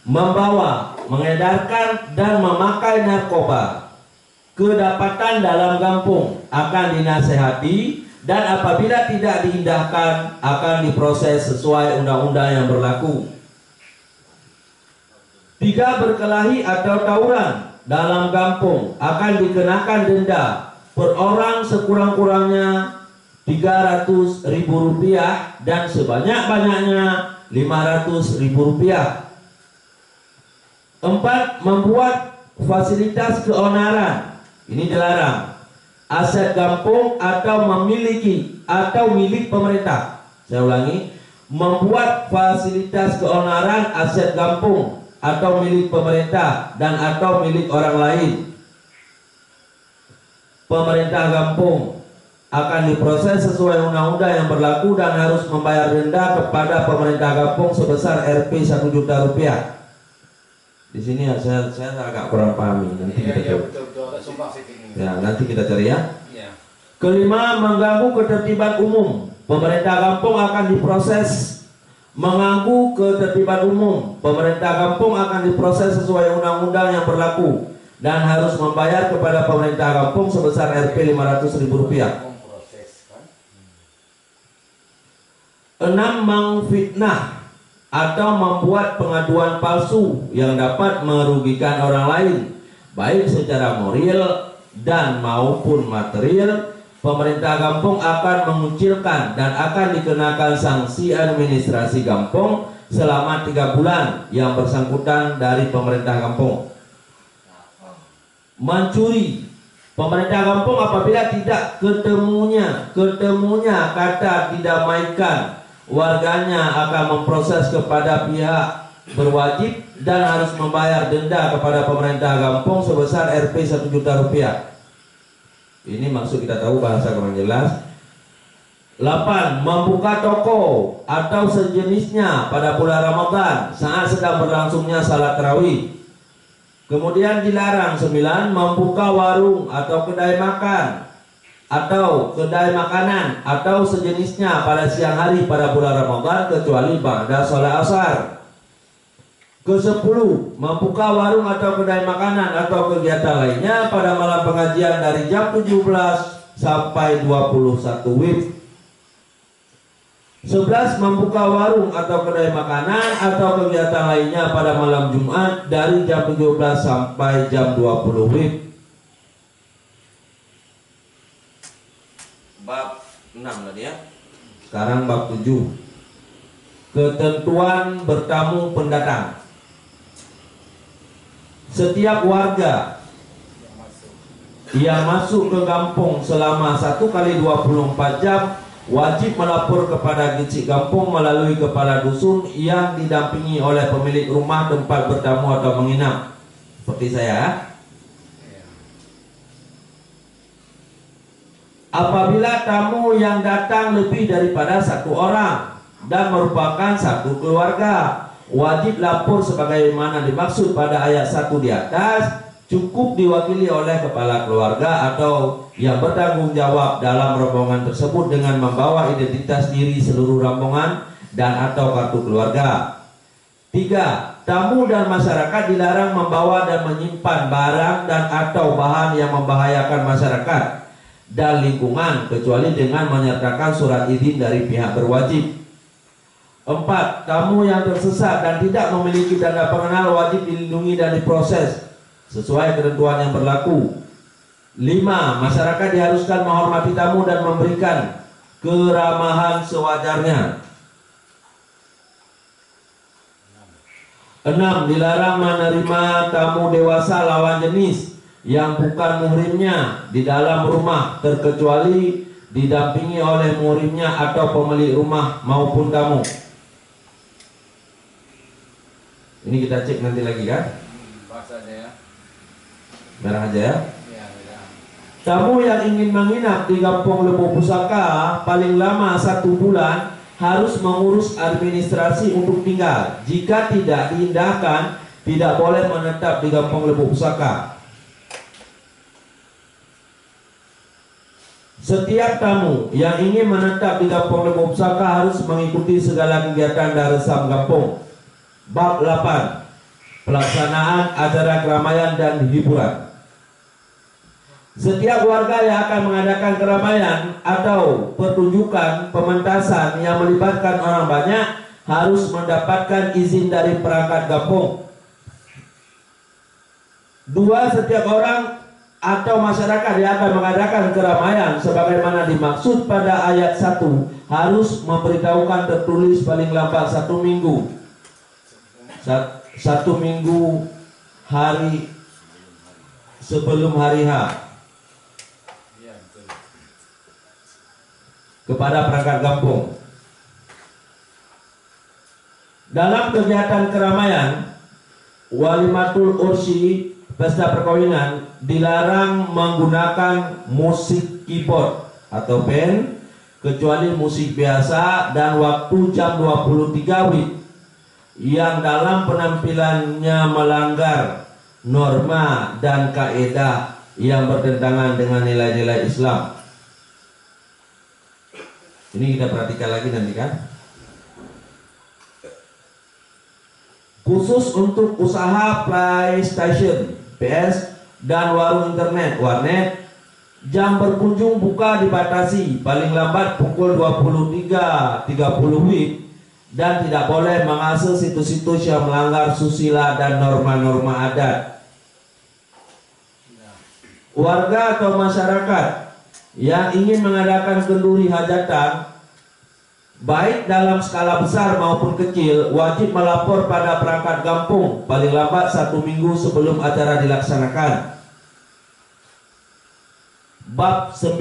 membawa, mengedarkan dan memakai narkoba. Kedapatan dalam kampung akan dinasehati dan apabila tidak diindahkan akan diproses sesuai undang-undang yang berlaku. 3. Berkelahi atau tawuran dalam kampung akan dikenakan denda per orang sekurang-kurangnya Rp300.000 dan sebanyak-banyaknya Rp500.000. 4. Membuat fasilitas keonaran, ini dilarang, aset kampung atau memiliki atau milik pemerintah. Saya ulangi, membuat fasilitas keonaran aset kampung atau milik pemerintah dan atau milik orang lain. Pemerintah kampung akan diproses sesuai undang-undang yang berlaku dan harus membayar denda kepada pemerintah kampung sebesar Rp1.000.000. Di sini saya agak kurang pahami. Nanti kita cari. Ya, nanti kita cari ya. 5. Mengganggu ketertiban umum. Pemerintah kampung akan diproses. Mengganggu ketertiban umum. Pemerintah kampung akan diproses sesuai undang-undang yang berlaku dan harus membayar kepada pemerintah kampung sebesar Rp500.000. 6. Mengfitnah atau membuat pengaduan palsu yang dapat merugikan orang lain baik secara moral dan maupun material. Pemerintah kampung akan mengucilkan dan akan dikenakan sanksi administrasi kampung selama 3 bulan yang bersangkutan dari pemerintah kampung. Mencuri. Pemerintah kampung apabila tidak ketemunya kata didamaikan, warganya akan memproses kepada pihak berwajib dan harus membayar denda kepada pemerintah kampung sebesar Rp1.000.000. Ini maksud kita tahu, bahasa kurang jelas. 8. Membuka toko atau sejenisnya pada bulan Ramadan saat sedang berlangsungnya salat tarawih. Kemudian dilarang 9. Membuka warung atau kedai makan atau kedai makanan atau sejenisnya pada siang hari pada bulan Ramadan kecuali ba'da sholat asar. 10. Membuka warung atau kedai makanan atau kegiatan lainnya pada malam pengajian dari jam 17 sampai 21 WIB. 11. Membuka warung atau kedai makanan atau kegiatan lainnya pada malam Jumat dari jam 17 sampai jam 20 WIB. Bab 6 tadi ya. Sekarang bab 7. Ketentuan bertamu pendatang. Setiap warga yang masuk ke kampung selama 1 kali 24 jam wajib melapor kepada Gecik Kampung melalui kepala dusun yang didampingi oleh pemilik rumah tempat bertamu atau menginap. Seperti saya. Apabila tamu yang datang lebih daripada 1 orang dan merupakan satu keluarga, wajib lapor sebagaimana dimaksud pada ayat 1 di atas. Cukup diwakili oleh kepala keluarga atau yang bertanggung jawab dalam rombongan tersebut dengan membawa identitas diri seluruh rombongan dan atau kartu keluarga. 3. Tamu dan masyarakat dilarang membawa dan menyimpan barang dan atau bahan yang membahayakan masyarakat dan lingkungan kecuali dengan menyertakan surat izin dari pihak berwajib. 4. Tamu yang tersesat dan tidak memiliki tanda pengenal wajib dilindungi dan diproses sesuai ketentuan yang berlaku. 5. Masyarakat diharuskan menghormati tamu dan memberikan keramahan sewajarnya. 6. Dilarang menerima tamu dewasa lawan jenis yang bukan muhrimnya di dalam rumah terkecuali didampingi oleh muhrimnya atau pemilik rumah maupun tamu. Ini kita cek nanti lagi kan? Merah aja ya. Tamu yang ingin menginap di Kampung Lembu Pusaka paling lama 1 bulan harus mengurus administrasi untuk tinggal. Jika tidak diindahkan, tidak boleh menetap di Kampung Lembu Pusaka. Setiap tamu yang ingin menetap di Kampung Lembu Pusaka harus mengikuti segala kegiatan Darusam Kampung. Bab 8. Pelaksanaan acara keramaian dan hiburan. Setiap warga yang akan mengadakan keramaian atau pertunjukan pementasan yang melibatkan orang banyak harus mendapatkan izin dari perangkat kampung. 2. Setiap orang atau masyarakat yang akan mengadakan keramaian sebagaimana dimaksud pada ayat 1 harus memberitahukan tertulis paling lambat 1 minggu. 1 minggu hari sebelum hari H kepada perangkat kampung. Dalam kegiatan keramaian walimatul ursi, pesta perkawinan, dilarang menggunakan musik keyboard atau band kecuali musik biasa dan waktu jam 23 WIB yang dalam penampilannya melanggar norma dan kaidah yang bertentangan dengan nilai-nilai Islam. Ini kita perhatikan lagi nanti kan. Khusus untuk usaha PlayStation, PS dan warung internet, warnet, jam berkunjung buka dibatasi paling lambat pukul 23.30 WIB dan tidak boleh mengakses situs-situs yang melanggar susila dan norma-norma adat. Warga atau masyarakat yang ingin mengadakan kenduri hajatan baik dalam skala besar maupun kecil wajib melapor pada perangkat kampung paling lambat 1 minggu sebelum acara dilaksanakan. Bab 9.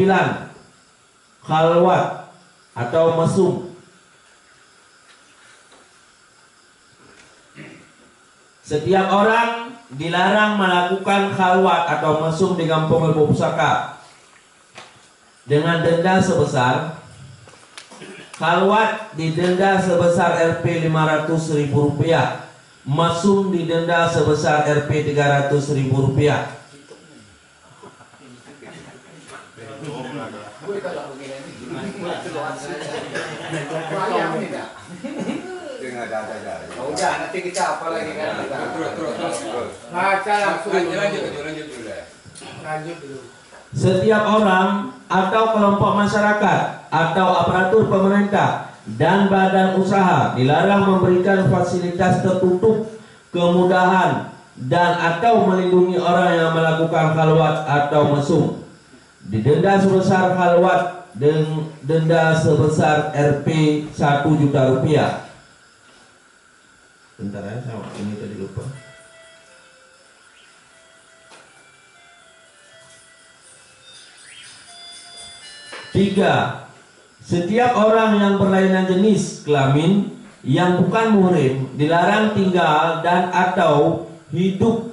Khalwat atau mesum. Setiap orang dilarang melakukan khalwat atau mesum di Kampung Lembu Pusaka dengan denda sebesar khalwat didenda sebesar Rp500.000, mesum didenda sebesar Rp300.000. Udah nanti kita apa lagi kan? Terus. Baca langsung. Lanjut dulu. Setiap orang atau kelompok masyarakat atau aparatur pemerintah dan badan usaha dilarang memberikan fasilitas tertutup, kemudahan dan atau melindungi orang yang melakukan khalwat atau mesum. Didenda sebesar khalwat dan denda sebesar Rp1 juta. Bentar ya, saya ini tadi lupa. 3. Setiap orang yang berlainan jenis kelamin yang bukan muhrim dilarang tinggal dan atau hidup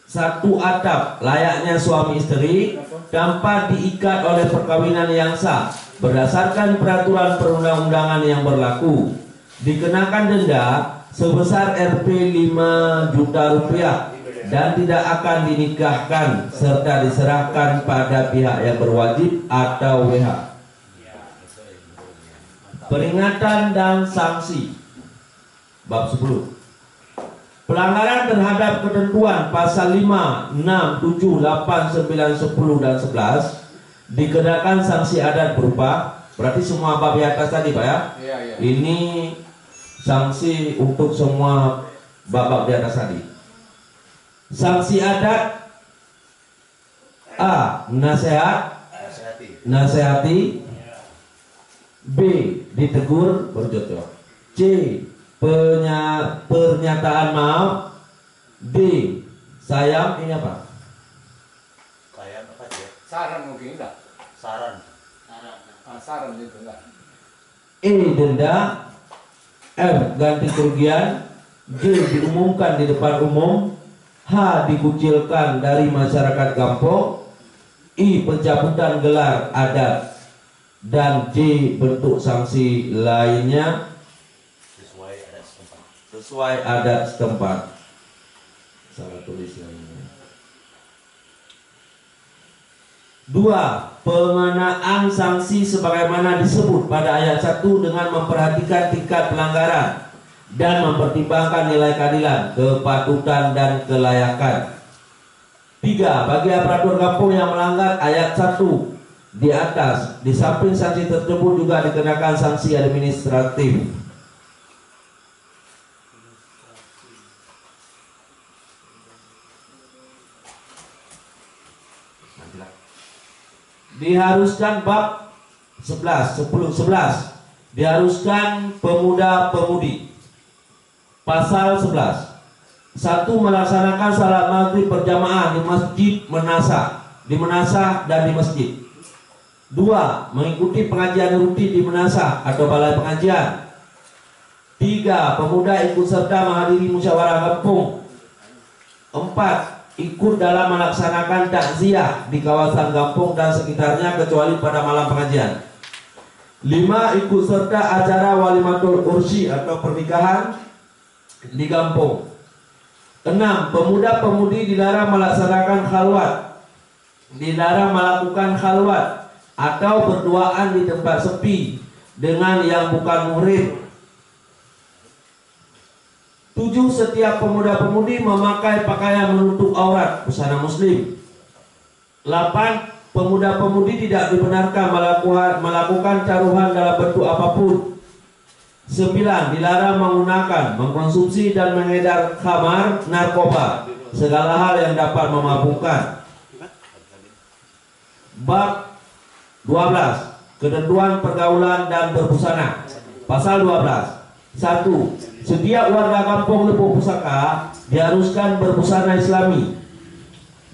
satu atap layaknya suami istri tanpa diikat oleh perkawinan yang sah berdasarkan peraturan perundang-undangan yang berlaku. Dikenakan denda sebesar Rp 5 juta dan tidak akan dinikahkan serta diserahkan pada pihak yang berwajib atau WH. Peringatan dan sanksi. Bab 10. Pelanggaran terhadap ketentuan pasal 5, 6, 7, 8, 9, 10 dan 11 dikenakan sanksi adat berupa, berarti semua bab di atas tadi Pak ya? Iya. Ini sanksi untuk semua bab-bab di atas tadi. Sanksi adat: A. Nasihati. B. Ditegur berjodoh. C. Pernyataan maaf. D. Sayang. Ini apa? Sayang apa sih? Saran mungkin enggak? Saran itu enggak. E. Denda. F. Ganti kerugian. G. Diumumkan di depan umum. H. Dikucilkan dari masyarakat kampung. I. Pencabutan gelar adat. Dan J. Bentuk sanksi lainnya sesuai adat setempat. Salah tulis lainnya. 2. Pengenaan sanksi sebagaimana disebut pada ayat 1 dengan memperhatikan tingkat pelanggaran dan mempertimbangkan nilai keadilan, kepatutan dan kelayakan. 3. Bagi aparatur kampung yang melanggar ayat 1 di atas, di samping sanksi tersebut juga dikenakan sanksi administratif. Diharuskan bab 11 diharuskan pemuda-pemudi. Pasal 11. 1. Melaksanakan salat maghrib berjamaah di masjid menasah dan di masjid. 2. Mengikuti pengajian rutin di menasah atau balai pengajian. 3. Pemuda ikut serta menghadiri musyawarah kampung. 4. Ikut dalam melaksanakan takziah di kawasan kampung dan sekitarnya kecuali pada malam pengajian. 5. Ikut serta acara walimatul ursi atau pernikahan di kampung. 6. Pemuda-pemudi dilarang melaksanakan khalwat, dilarang melakukan khalwat atau berduaan di tempat sepi dengan yang bukan muhrim. 7. Setiap pemuda-pemudi memakai pakaian menutup aurat, busana muslim. 8. Pemuda-pemudi tidak dibenarkan melakukan taruhan dalam bentuk apapun. 9. Dilarang menggunakan, mengkonsumsi dan mengedar khamar, narkoba, segala hal yang dapat memabukkan. Bab 12. Ketentuan pergaulan dan berbusana. Pasal 12. 1. Setiap warga kampung Lepuk Pusaka diharuskan berbusana islami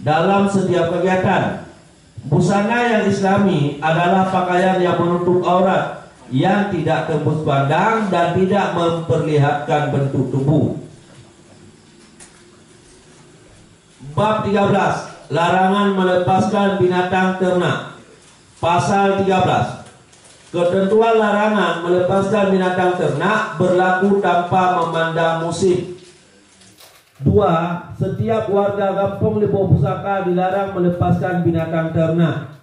dalam setiap kegiatan. Busana yang islami adalah pakaian yang menutup aurat, yang tidak tembus pandang dan tidak memperlihatkan bentuk tubuh. Bab 13. Larangan melepaskan binatang ternak. Pasal 13. Ketentuan larangan melepaskan binatang ternak berlaku tanpa memandang musim. 2. Setiap warga kampung Lepuk Pusaka dilarang melepaskan binatang ternak.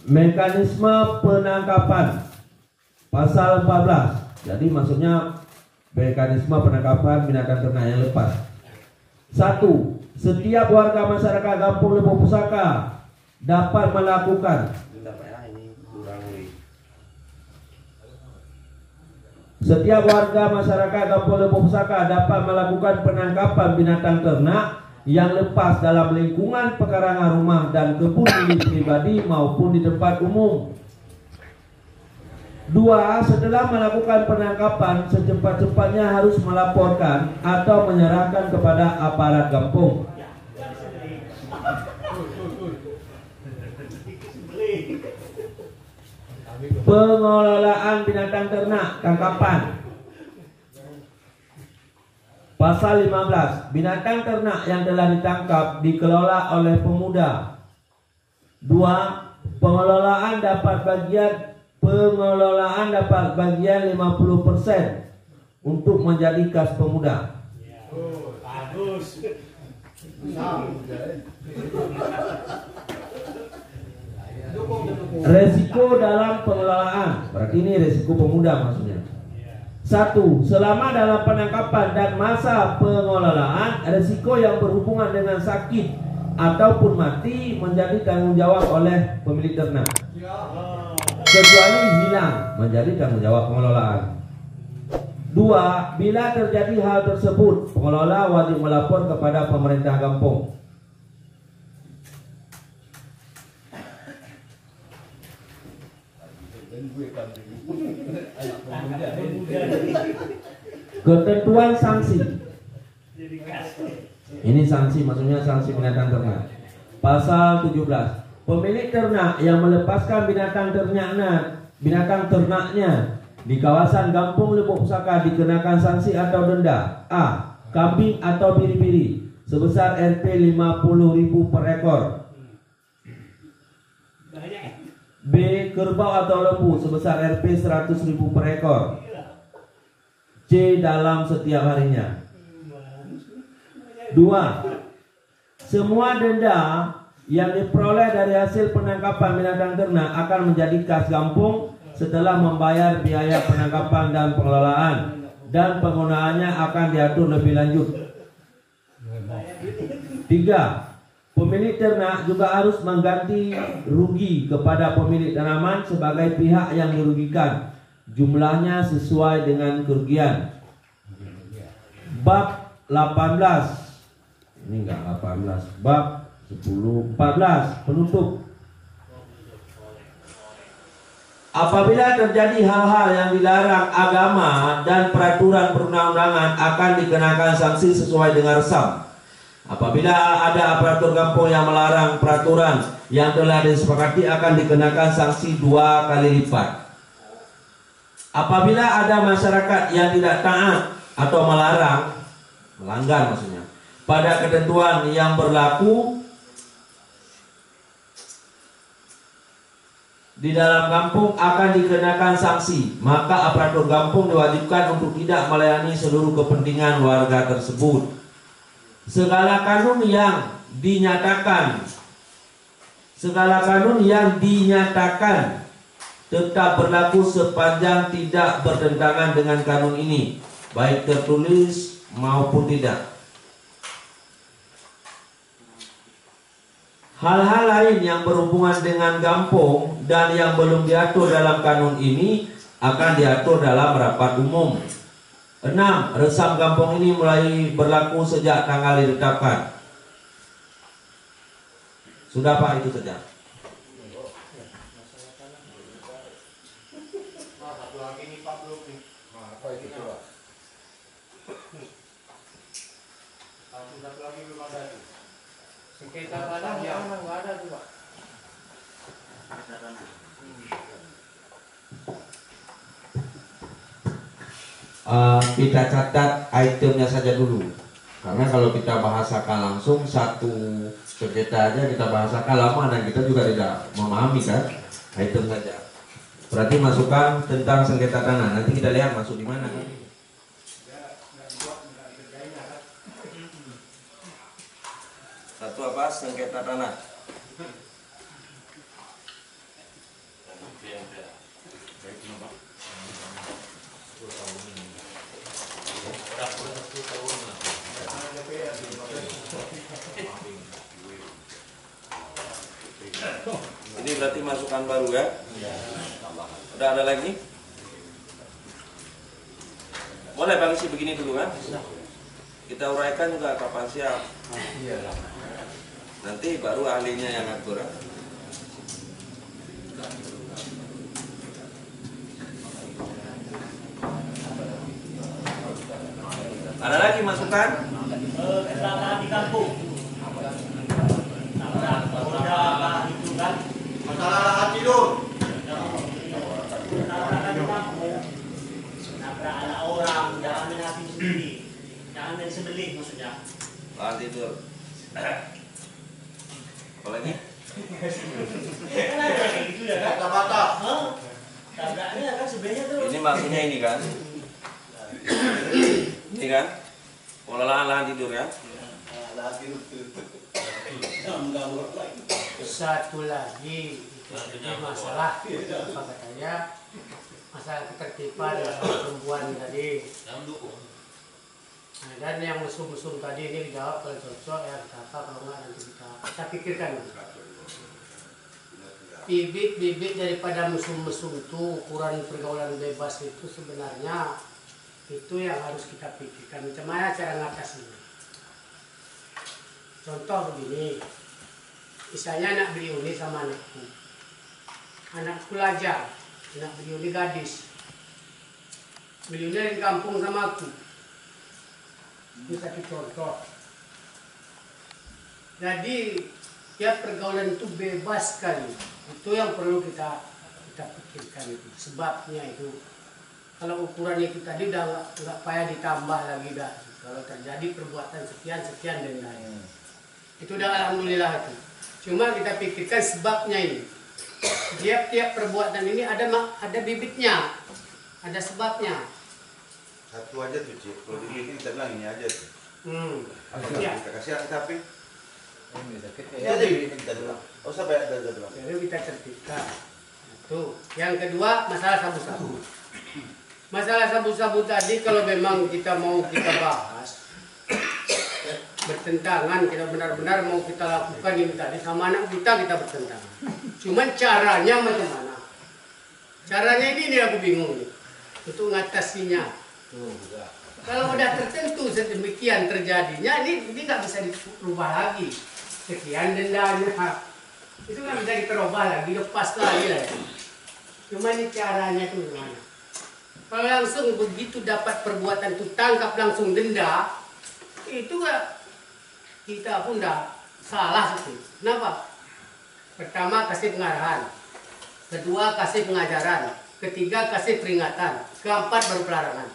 Mekanisme penangkapan. Pasal 14. Jadi maksudnya mekanisme penangkapan binatang ternak yang lepas. 1. Setiap warga masyarakat kampung Lepuk Pusaka dapat melakukan Setiap warga masyarakat kampung Lepuk Pusaka dapat melakukan penangkapan binatang ternak yang lepas dalam lingkungan pekarangan rumah dan kebun milik pribadi maupun di tempat umum. 2. 2. Setelah melakukan penangkapan, secepat-cepatnya harus melaporkan atau menyerahkan kepada aparat kampung. Pengelolaan binatang ternak tangkapan. Pasal 15. Binatang ternak yang telah ditangkap dikelola oleh pemuda. 2. Pengelolaan dapat bagian 50% untuk menjadi kas pemuda. Bagus. Resiko dalam pengelolaan, berarti ini resiko pemuda maksudnya. 1. Selama dalam penangkapan dan masa pengelolaan, resiko yang berhubungan dengan sakit ataupun mati menjadi tanggung jawab oleh pemilik ternak, kecuali hilang menjadi tanggung jawab pengelolaan. 2. Bila terjadi hal tersebut, pengelola wajib melapor kepada pemerintah kampung. Ketentuan sanksi. Ini sanksi, maksudnya sanksi binatang ternak. Pasal 17. Pemilik ternak yang melepaskan binatang ternaknya di kawasan kampung Lebok Pusaka dikenakan sanksi atau denda. A. Kambing atau biri-biri sebesar Rp 50.000 per ekor. B. Kerbau atau lembu sebesar Rp 100.000 per ekor. C. Dalam setiap harinya. 2. Semua denda yang diperoleh dari hasil penangkapan binatang ternak akan menjadi kas kampung setelah membayar biaya penangkapan dan pengelolaan, dan penggunaannya akan diatur lebih lanjut. 3. Pemilik ternak juga harus mengganti rugi kepada pemilik tanaman sebagai pihak yang dirugikan. Jumlahnya sesuai dengan kerugian. Bab 18. Ini enggak 18. Bab 10, 14. Penutup. Apabila terjadi hal-hal yang dilarang agama dan peraturan perundang-undangan, akan dikenakan sanksi sesuai dengan resam. Apabila ada aparatur kampung yang melarang peraturan yang telah disepakati, akan dikenakan sanksi 2 kali lipat. Apabila ada masyarakat yang tidak taat atau melanggar maksudnya, pada ketentuan yang berlaku di dalam kampung, akan dikenakan sanksi. Maka aparatur kampung diwajibkan untuk tidak melayani seluruh kepentingan warga tersebut. Segala kanun yang dinyatakan tetap berlaku sepanjang tidak bertentangan dengan kanun ini, baik tertulis maupun tidak. Hal-hal lain yang berhubungan dengan kampung dan yang belum diatur dalam kanun ini akan diatur dalam rapat umum. 6. Resam kampung ini mulai berlaku sejak tanggal ditetapkan. Sudah Pak, itu saja. Sengketa tanah yang nggak ada tuh Pak. Kita catat itemnya saja dulu, karena kalau kita bahasakan langsung satu sengketa aja kita bahasakan lama dan kita juga tidak memahami kan. Item saja. Berarti masukkan tentang sengketa tanah. Nanti kita lihat masuk di mana. Satu apa? Sengketa tanah. Ini berarti masukan baru ya? Udah ada lagi? Boleh Bang isi begini dulu kan? Kita uraikan juga kapan siap. Nanti baru ahlinya yang ngatur. Ada lagi masukan? Kecelakaan di kampung. Nabrak roda itu kan. Masalah lahan tidur. Nabrak di kampung. Nabrak anak orang, jangan main hakim sendiri. Jangan main sembelih maksudnya. Lahan tidur. Apa lagi? Kan ada kayak gitu ya kan? Kata-kata. Tabraknya kan sebenarnya tuh. Ini maksudnya ini kan? Ini kan? Pengelolaan lahan tidur ya? Lahan tidur. Satu lagi itu masalah apa katanya masalah ketertiban perempuan tadi. Nah, dan yang mesum-mesum tadi ini dijawab kalau cocok ya kata kalau nggak nanti kita pikirkan. Bibit-bibit daripada mesum-mesum itu ukuran pergaulan bebas itu sebenarnya itu yang harus kita pikirkan macam mana cara ngatasinya. Contoh begini, misalnya anak beliau ini sama anakku lajar, anak beliau ini gadis, beliau ini di kampung sama aku. Ini satu contoh. Jadi ya pergaulan itu bebas sekali. Itu yang perlu kita pikirkan itu. Sebabnya itu kalau ukurannya kita tadi udah nggak payah ditambah lagi dah. Kalau terjadi perbuatan sekian dan lain. Itu udah alhamdulillah itu. Cuma kita pikirkan sebabnya ini. Tiap-tiap perbuatan ini ada bibitnya, ada sebabnya. Satu aja tuh Cik, kalau dikit kita bilang ini aja tuh. Ya. Kita kasih tapi ini aja kita bilang. Oh sampai ada bilang. Jadi kita tertibkan. Itu. Yang kedua masalah sabu-sabu. Masalah sabu-sabu tadi kalau memang kita mau kita bahas bertentangan, kita benar-benar mau kita lakukan ini tadi sama anak kita bertentangan. Cuman caranya macam mana? Caranya ini aku bingung nih. Untuk ngatasinya. Kalau udah tertentu sedemikian terjadinya, ini nggak bisa dirubah lagi. Sekian dendanya. Itu nggak bisa diterubah lagi, lepas lagi lah. Cuma ini caranya tuh gimana? Kalau langsung begitu dapat perbuatan itu tangkap langsung denda, itu kita pun dah salah sih. Kenapa? Pertama kasih pengarahan, kedua kasih pengajaran, ketiga kasih peringatan, keempat baru pelarangan.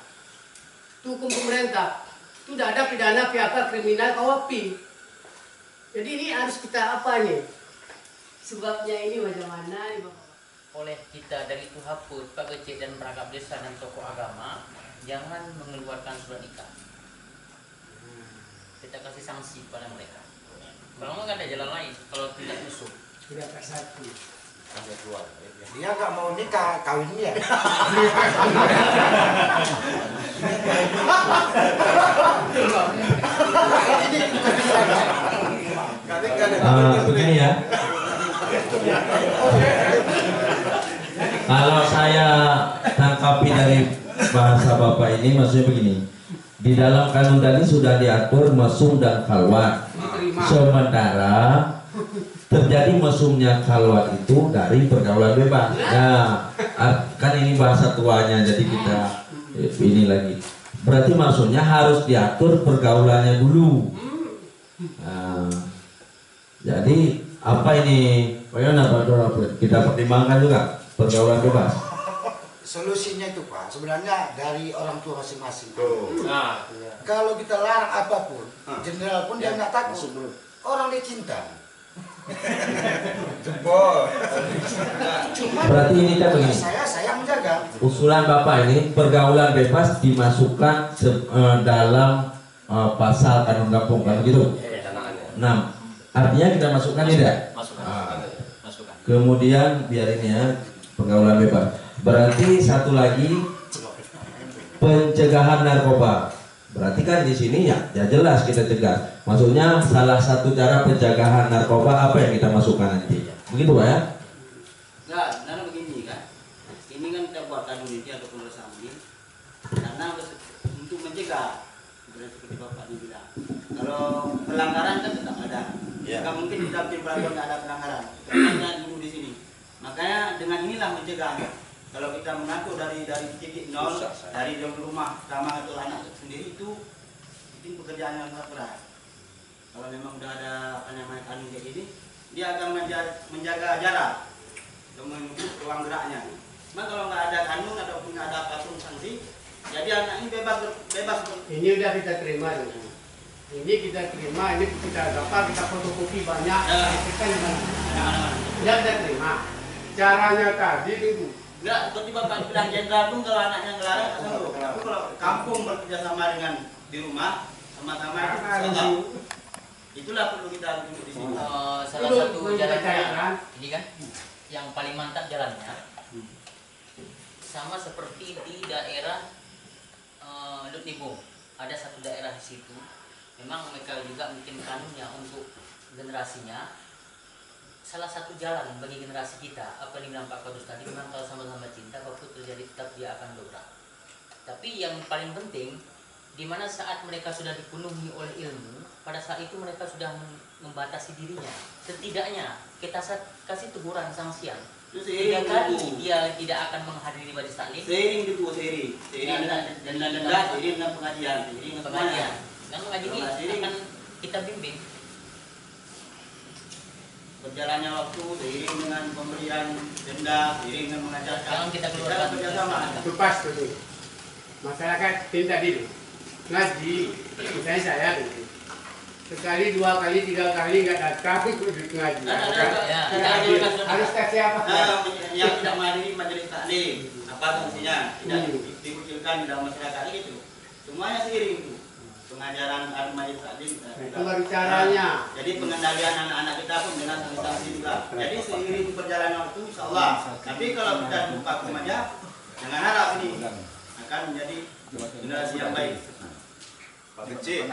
Itu hukum pemerintah. Itu udah ada pidana PHK kriminal KUHP. Jadi ini harus kita apa nih? Sebabnya ini macam mana nih Bapak? Oleh kita dari itu hapus Pak Kecil dan perangkat desa dan tokoh agama jangan mengeluarkan surat nikah. Kita kasih sanksi pada mereka. Kalau nggak ada jalan lain kalau tidak usul. Tidak satu. Dia nggak mau nikah, kawinnya. Begini ya. Kalau saya tangkapi dari bahasa Bapak ini maksudnya begini. Di dalam kanun tadi sudah diatur mesum dan khalwat. Sementara terjadi mesumnya khalwat itu dari pergaulan bebas. Nah, kan ini bahasa tuanya jadi kita ini lagi. Berarti maksudnya harus diatur pergaulannya dulu. Nah, jadi apa ini? Bagaimana Pak? Kita pertimbangkan juga pergaulan bebas. Solusinya itu Pak, sebenarnya dari orang tua masing-masing. Nah, kalau kita larang apapun, jenderal pun dia nggak takut. Orang dia cinta. Berarti ini kan begini. Saya menjaga. Usulan Bapak ini pergaulan bebas dimasukkan dalam pasal kanun kampung kan gitu. 6. Artinya kita masukkan tidak? masukkan. Kemudian biar ini ya pergaulan bebas. Berarti satu lagi pencegahan narkoba. Berarti kan di sini ya jelas kita cegah. Maksudnya salah satu cara pencegahan narkoba apa yang kita masukkan nanti. Begitu Pak ya? Enggak, karena begini kan. Ini kan kita buat kanun ini ataupun resami karena untuk mencegah. Seperti Bapak ini bilang. Kalau pelanggaran kan tetap ada. Nggak mungkin di dalam tim peraturan nggak ada pelanggaran. Hanya dulu di sini. Makanya dengan inilah mencegah. Kalau kita mengatur dari titik nol, dari rumah pertama atau anak sendiri itu itu pekerjaan yang sangat berat. Kalau memang udah ada apa namanya kanun kayak gini, dia akan menjaga jarak dan menuju ruang geraknya. Cuma kalau nggak ada kanun ataupun nggak ada apapun sanksi, jadi anak ini bebas. Ini udah kita terima dulu. Ini kita terima, ini kita dapat, kita fotokopi banyak. Kita kita terima. Caranya tadi dulu. Enggak, seperti Bapak bilang jenderal pun kalau anaknya ngelarang, tapi kalau kampung bekerja sama dengan di rumah sama-sama itu itulah perlu kita duduk di sini. Salah satu jalannya ini kan yang paling mantap jalannya sama seperti di daerah Lutnibo. Ada satu daerah di situ. Memang mereka juga bikin kanunnya untuk generasinya. Salah satu jalan bagi generasi kita, apa yang dibilang Pak Kadus tadi, memang kalau sama-sama cinta, waktu terjadi tetap dia akan dobrak. Tapi yang paling penting, di mana saat mereka sudah dipenuhi oleh ilmu, pada saat itu mereka sudah membatasi dirinya. Setidaknya kita kasih teguran sanksian. 3 kali dia tidak akan menghadiri majelis taklim. Seiring itu seiring dengan denda, seiring dengan pengajian, seiring dengan pengajian. Dan mengaji ini akan kita bimbing. Berjalannya waktu seiring dengan pemberian denda, seiring dengan mengajarkan. Jangan kita keluarkan bekerjasama. Itu pas dulu. Masyarakat minta dulu. Ngaji, misalnya saya dulu. Sekali, 2 kali, 3 kali nggak datang ikut ngaji. Harus kasih apa? Yang tidak menghadiri majelis taklim, apa sanksinya? Tidak dikucilkan di dalam masyarakat itu. Semuanya seiring itu. Pengajaran majelis taklim. Itu baru caranya. Jadi pengendalian anak-anak kita pun dengan sanksi juga. Jadi seiring perjalanan waktu, insya Allah. Tapi kalau kita vakum aja, jangan harap ini akan menjadi generasi yang baik. Pak Kecil,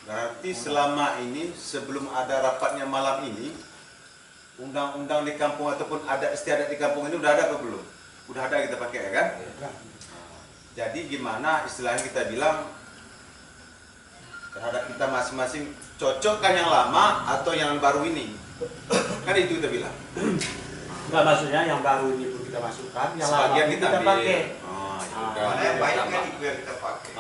berarti selama ini sebelum ada rapatnya malam ini, undang-undang di kampung ataupun ada istiadat di kampung ini udah ada apa belum? Udah ada kita pakai ya kan? Jadi gimana istilahnya kita bilang terhadap kita masing-masing, cocokkan yang lama atau yang baru ini? Kan itu kita bilang. Enggak, maksudnya yang baru ini pun kita masukkan, yang sebagian lama kita pakai. Mana yang baik kan itu yang kita pakai.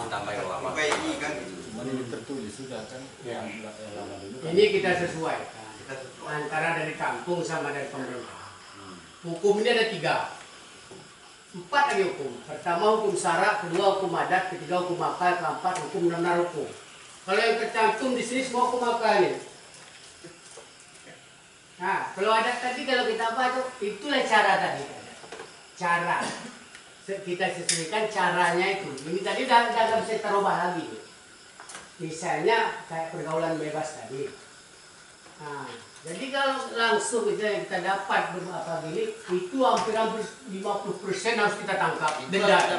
Tambah yang lama. Baik ini kan. Cuma ini tertulis sudah kan. Yang lama dulu. Ini kita sesuaikan antara dari kampung sama dari pemerintah. Hukum ini ada 3, 4 lagi hukum. Pertama hukum syarak, kedua hukum adat, ketiga hukum akal, keempat hukum benar hukum. Kalau yang tercantum di sini semua hukum akal ini. Nah, kalau adat tadi kalau kita baca itulah cara tadi. Cara kita sesuaikan caranya itu. Ini tadi udah nggak bisa terubah lagi. Misalnya kayak pergaulan bebas tadi. Nah, jadi kalau langsung kita dapat beberapa gini, itu hampir 50% harus kita tangkap. Denda.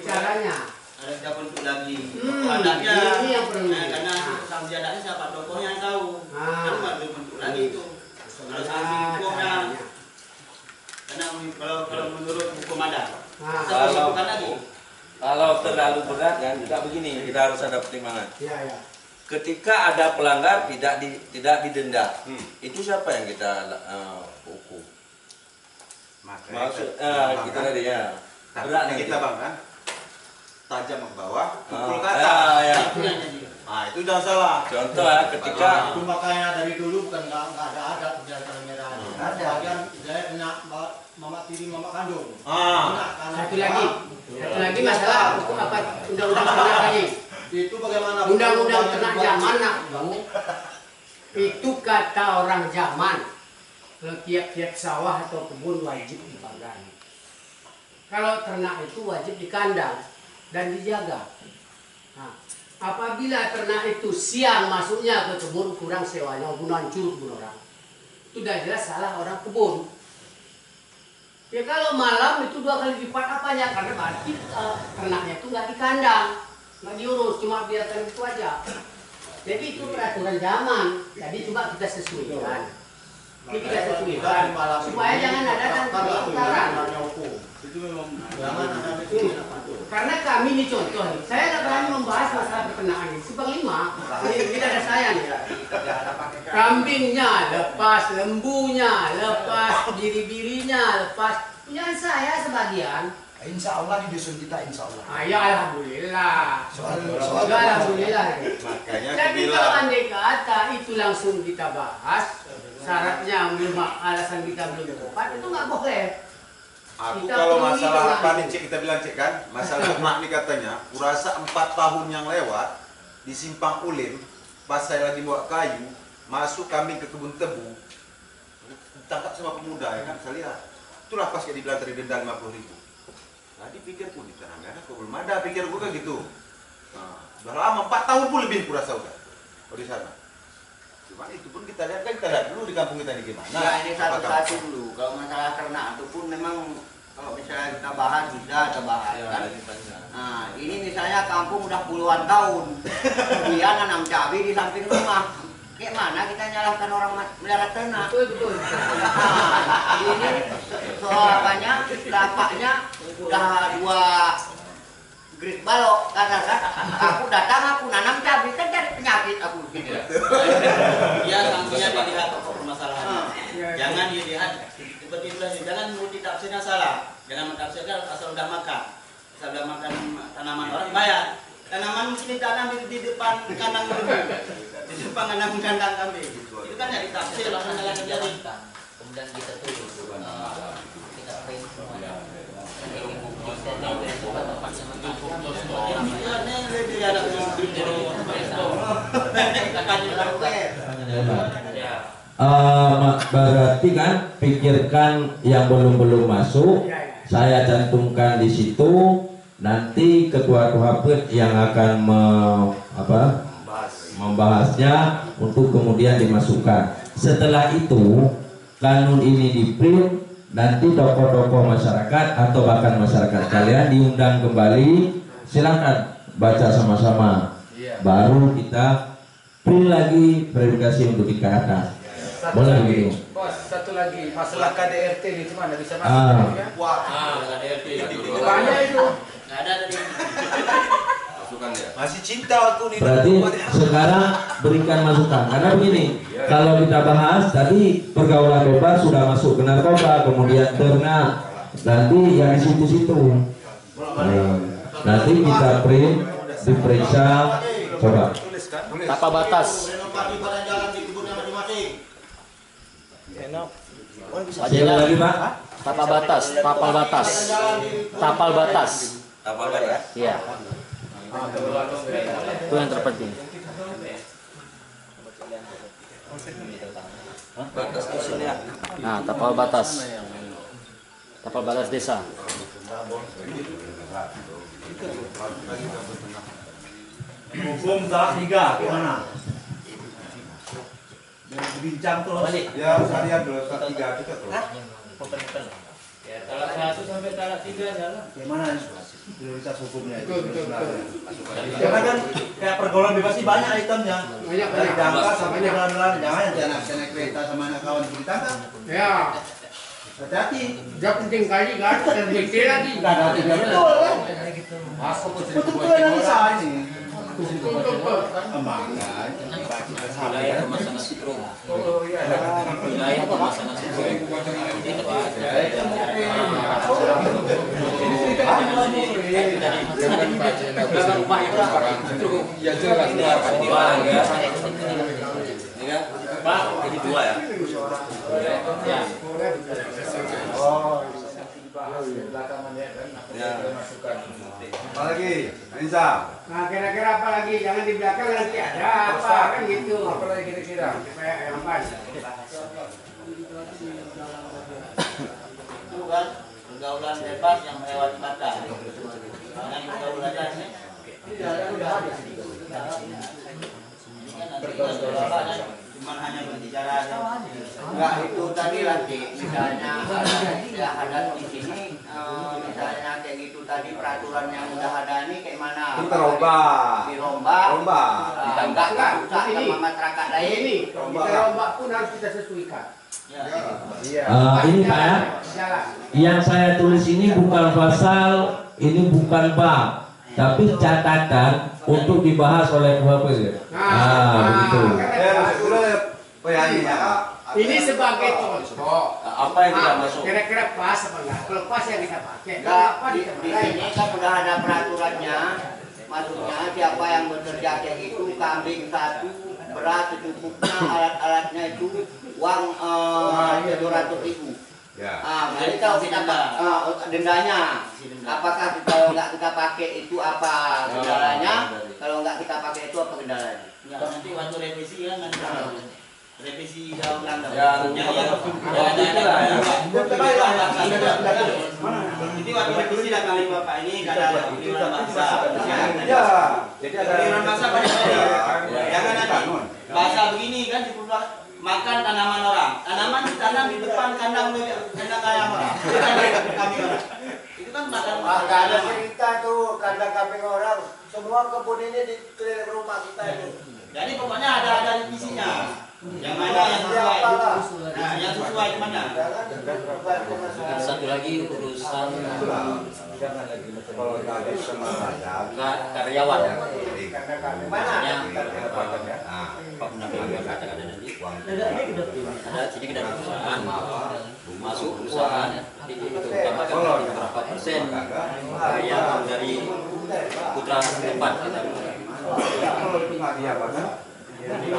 Caranya. Ada kita bentuk lagi. Adanya. Ini yang perlu. Karena sanksi adatnya siapa tokohnya yang tahu. Kan baru bentuk lagi itu. Kalau sanksi hukumnya. Karena kalau menurut hukum adat. Kalau terlalu berat kan juga begini, kita harus ada pertimbangan. Ya. Ketika ada pelanggar tidak didenda, itu siapa yang kita hukum? Maksud kita tadi ya. Berat kita bang kan, tajam ke bawah, pukul ke atas. Nah itu jangan salah. Contoh ya, ketika itu makanya dari dulu kan nggak ada perjalanan merah. Ada bagian saya kena mama tiri mama kandung. Satu lagi masalah hukum apa undang-undang ternak tadi. Itu bagaimana? Undang-undang ternak zaman nak itu kata orang zaman. Tiap-tiap sawah atau kebun wajib dibanggai. Kalau ternak itu wajib di kandang dan dijaga. Nah, apabila ternak itu siang masuknya ke kebun kurang sewanya, bunuh hancur kebun orang, itu sudah jelas salah orang kebun. Ya kalau malam itu 2 kali lipat apanya, karena berarti ternaknya itu nggak di kandang, nggak diurus, cuma biarkan itu aja. Jadi itu peraturan zaman. Jadi coba kita sesuaikan. Ini kita sesuaikan supaya jangan ada tangkaran. Itu memang jangan ada Karena kami ini contoh nih, saya nggak berani membahas masalah peternakan ini. Subang 5, ini tidak ada saya nih. Kambingnya lepas, lembunya lepas, biri-birinya lepas. Punya saya sebagian. Insya Allah di dusun kita, insya Allah. Ya alhamdulillah. Soal Alhamdulillah. Makanya aku Jadi kalau bilang, andai kata itu langsung kita bahas, syaratnya belum, alasan kita belum tepat, itu nggak boleh. aku Kita kalau penuhi masalah dengan apa nih itu. Cik, kita bilang Cik kan, masalah mak nih katanya, kurasa 4 tahun yang lewat di Simpang Ulim, pas saya lagi bawa kayu, masuk kambing ke kebun tebu, tangkap sama pemuda ya kan, saya lihat. Itulah pas kayak dibilang tadi denda 50.000. Tadi pikirku di Teranggana kok belum ada, pikirku kan gitu. Nah, udah lama, 4 tahun pun lebih kurasa udah. Oh, di sana. Cuman itu pun kita lihat kan, kita lihat dulu di kampung kita ini gimana. Nah, ini Apakah- satu-satu dulu. Kalau masalah ternak itu pun memang kalau misalnya kita bahas bisa ada bahas kan. Nah, ini misalnya kampung udah puluhan tahun, dia nanam cabai di samping rumah. Kayak mana kita nyalahkan orang melihara ternak? Betul. Nah, ini soal apanya, lapaknya udah 2 grid balok, katakan aku datang, aku nanam cabai, kan cari penyakit aku. Ya, sanksinya dilihat permasalahannya. Jangan dilihat seperti itu saja. Jangan multi tafsirnya salah. Jangan mentafsirkan asal udah makan. Asal udah makan tanaman orang bayar. Tanaman mungkin ditanam di depan kandang kambing. Di depan kandang kambing. Itu kan ya ditafsir langsung nyalakan jadi. Kemudian kita tulis kita print semuanya. Berarti kan pikirkan yang belum masuk, saya cantumkan di situ. Nanti ketua KHP yang akan membahasnya untuk kemudian dimasukkan. Setelah itu kanun ini di-print, nanti tokoh-tokoh masyarakat atau bahkan masyarakat kalian diundang kembali. Silakan baca sama-sama. Baru kita print lagi verifikasi untuk dikatakan. Boleh begitu. Bos, satu lagi masalah KDRT ini gimana bisa masuk? Wah, KDRT. Banyak itu. Nggak ada tadi. Masukan ya. Masih cinta aku nih. Berarti sekarang berikan masukan. Karena begini, kalau kita bahas tadi pergaulan bebas sudah masuk ke narkoba, kemudian ternak, nanti yang di situ-situ. Nanti kita print, diperiksa, coba. Tapa batas. Sekali lagi Pak. Tapal batas. Tapal batas. Tapal batas. Tapal batas. Iya. Itu yang terpenting. Batas di sini ya. Nah, tapal batas. Tapal batas desa. Hukum tahap 3 gimana? Yang dibincang terus. Ya, sekalian dulu, 3 kita tuh. Ya, talak 1 sampai talak 3 jalan. Gimana prioritas hukumnya itu? Betul. Jangan kan kayak pergaulan bebas sih banyak itemnya. Banyak. Dari jangka sampai jalan-jalan. Jangan nanti anak kereta sama anak kawan ditangkap. Ya, Hati-hati. dia penting kali kan, terbukti lagi. Enggak ada tiga betul kan? Betul-betul analisa ini. Wilayah pemasangan strum. Wilayah pemasangan strum. Ya jelas. Ini kan? Pak, jadi 2 ya. Ya. Ya. Apa lagi? Anissa. Nah, kira-kira apa lagi? Jangan di belakang nanti ada apa kan gitu. Apa lagi kira-kira? Supaya aman. Itu kan pergaulan bebas yang melewati batas. Jangan pergaulan ini. Cuma hanya berbicara aja. Enggak itu tadi lagi. Misalnya ada adat di sini, misalnya kayak gitu tadi peraturan yang udah ada ini kayak mana? Kita rombak. Dirombak. Enggak rusak Ini. sama masyarakat lain. Ini, kita rombak pun harus kita sesuaikan. Ini Pak ya, Jalan. yang saya tulis ini bukan pasal, ini bukan bab, tapi catatan untuk dibahas oleh KHP. Begitu. Ini sebagai contoh. apa yang tidak masuk? Kira-kira pas apa enggak? Kalau pas yang kita pakai. Enggak, Apa di sini kan sudah ada peraturannya. Maksudnya siapa yang bekerja kayak gitu, kambing satu, beras secukupnya, alat-alatnya itu uang 700.000. Ya. Jadi kalau kita dendanya, apakah kalau nggak kita pakai itu apa kendalanya? Kalau nggak kita pakai itu apa kendalanya? Ya, nanti waktu revisi kan nanti revisi dalam rangka. Jadi waktu revisi dan kali bapak ini ada perlindungan bahasa. Ya. Jadi ada perlindungan bahasa pada saya. Jangan nanti bahasa begini kan makan tanaman orang. Tanaman ditanam di depan kandang ayam orang. Bukan di kambing orang. Itu kan makan. Nggak ada cerita tuh kandang kambing orang. Semua kebun ini di keliling rumah kita ini. Jadi pokoknya ada revisinya. Yang mana yang sesuai? Nah, yang sesuai di mana? Satu lagi urusan karyawan. Maksudnya Pak Pendamping katakan nanti ada sedikit dari perusahaan masuk perusahaan itu tambahkan berapa persen yang dari putra tempat kita. Gini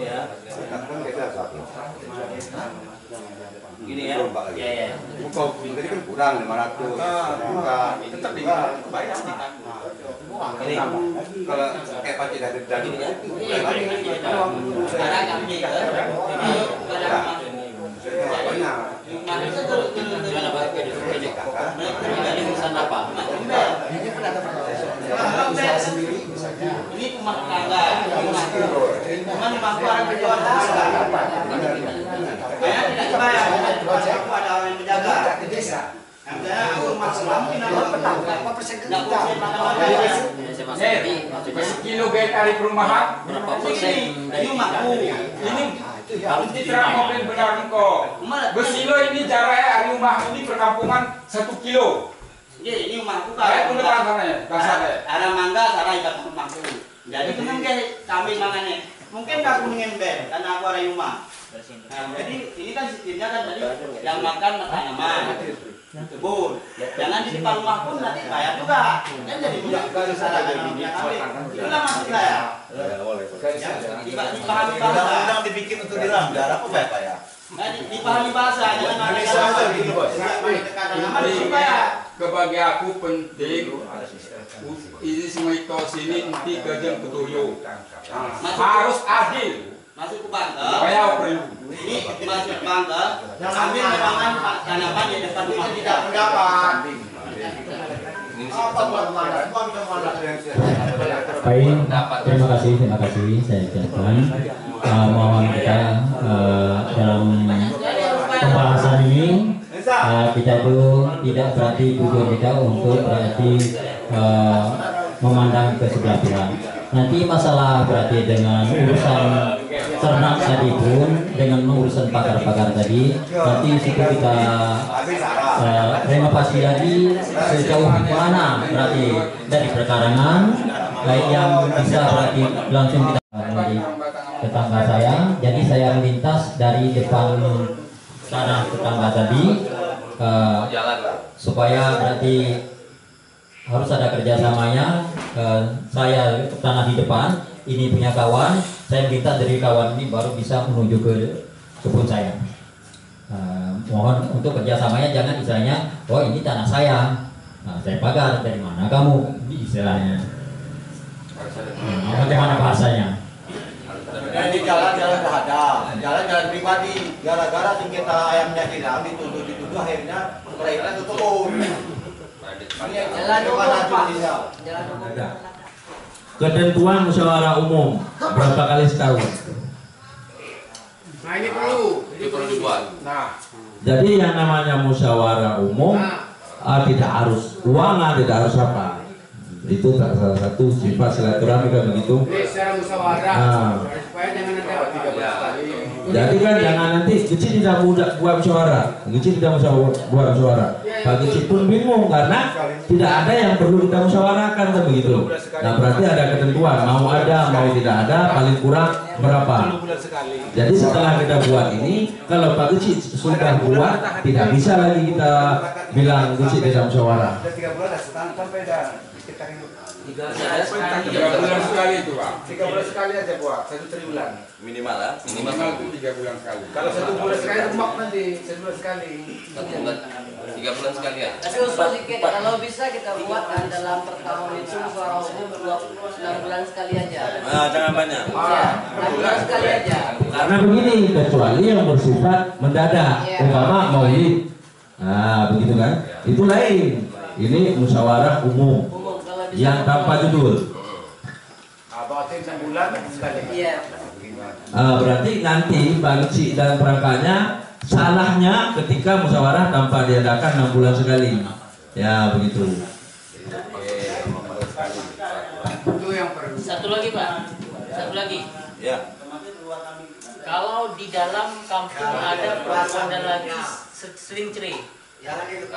ya. Gini ya. Ya. Jadi kan kurang 500. Tetap dibayar. Ini kalau kayak pasti dari daging itu. Sekarang kami Ini urusan apa? ini rumah tetangga, cuman mampu orang berjual saya tidak dibayar, aku ada orang yang menjaga. Yang aku rumah selamu berapa persen kilo gaya dari perumahan Berapa persen ini rumahku, ini harus diterangkan benar engkau. Besilo ini jaraknya dari rumah ini perkampungan 1 kilo. Ini rumahku Saya pun tangannya, kasarnya. ada mangga, ada ikat rumahku. Jadi mungkin kami mangannya, mungkin aku mengember karena aku ada rumah. Nah, jadi ini kan sistemnya kan tadi yang makan tanaman, kebun. Jangan di depan rumah pun nanti bayar juga. Kan jadi mudah salah kami. Itulah maksud saya. Dipahami bahasa. Undang-undang dibikin untuk dilanggar apa Pak ya? Nah, dipahami bahasa. Jangan tanaman supaya Bagi aku penting ini semua itu sini nanti gajah ketujuh harus adil. masuk ke bangga. Supaya perlu. Ini masuk ke bangga. Ambil memang tanaman di depan rumah kita. Pendapat. Baik, terima kasih saya ucapkan. Mohon kita dalam pembahasan ini kita itu tidak berarti tujuan kita untuk berarti memandang ke sebelah pihak. Nanti masalah berarti dengan urusan ternak tadi pun dengan urusan pakar-pakar tadi nanti situ kita renovasi lagi sejauh mana berarti dari perkarangan baik yang bisa berarti langsung kita dari tetangga saya. Jadi saya melintas dari depan tanah tetangga tadi supaya berarti harus ada kerjasamanya. Saya tanah di depan, ini punya kawan, saya minta dari kawan ini baru bisa menuju ke kebun saya. Mohon untuk kerjasamanya jangan istilahnya, oh ini tanah saya, saya pagar, dari mana kamu, ini istilahnya. Bagaimana bahasanya? Jadi jalan-jalan ada, jalan-jalan pribadi. Gara-gara sengketa ayamnya hilang, dituduh akhirnya mereka tutup. Ketentuan musyawarah umum berapa kali setahun? Nah ini perlu. dibuat. Nah. Jadi yang namanya musyawarah umum tidak harus uangan, tidak harus apa. Itu salah satu sifat silaturahmi kan begitu. Ini secara musyawarah supaya jangan ada 13 kali. Jadi kan jangan nanti kecil tidak mudah buat musyawarah, kecil tidak buat musyawarah. Pak kecil pun bingung karena tidak ada yang perlu kita musyawarahkan kan begitu. Nah berarti ada ketentuan, mau ada mau tidak ada, paling kurang berapa? Jadi setelah kita buat ini, kalau Pak Guci sudah buat, tidak bisa lagi kita bilang Guci tidak musyawarah. 3 bulan sampai dah kita 3 bulan sekali itu Pak. 3 bulan sekali aja buat 1 triwulan. Minimal ya. Minimal itu 3 bulan sekali. Kalau 1 bulan sekali mak nanti 1 bulan sekali. 3 bulan sekali ya. Tapi usul dikit, kalau bisa kita buat dalam pertahun itu suara umum 6 bulan sekali aja. Jangan banyak. Iya, 6 bulan sekali aja. Karena begini, kecuali yang bersifat mendadak, umpama maulid. Nah, begitu kan? Itu lain. Ini musyawarah umum yang tanpa judul. Berarti 6 bulan sekali. Iya. Berarti nanti Bangsi dan perangkatnya salahnya ketika musyawarah tanpa diadakan 6 bulan sekali. Ya, begitu. Itu yang perlu. Satu lagi Pak, satu lagi. Ya. Kalau di dalam kampung ada lagi selincri. Apa itu?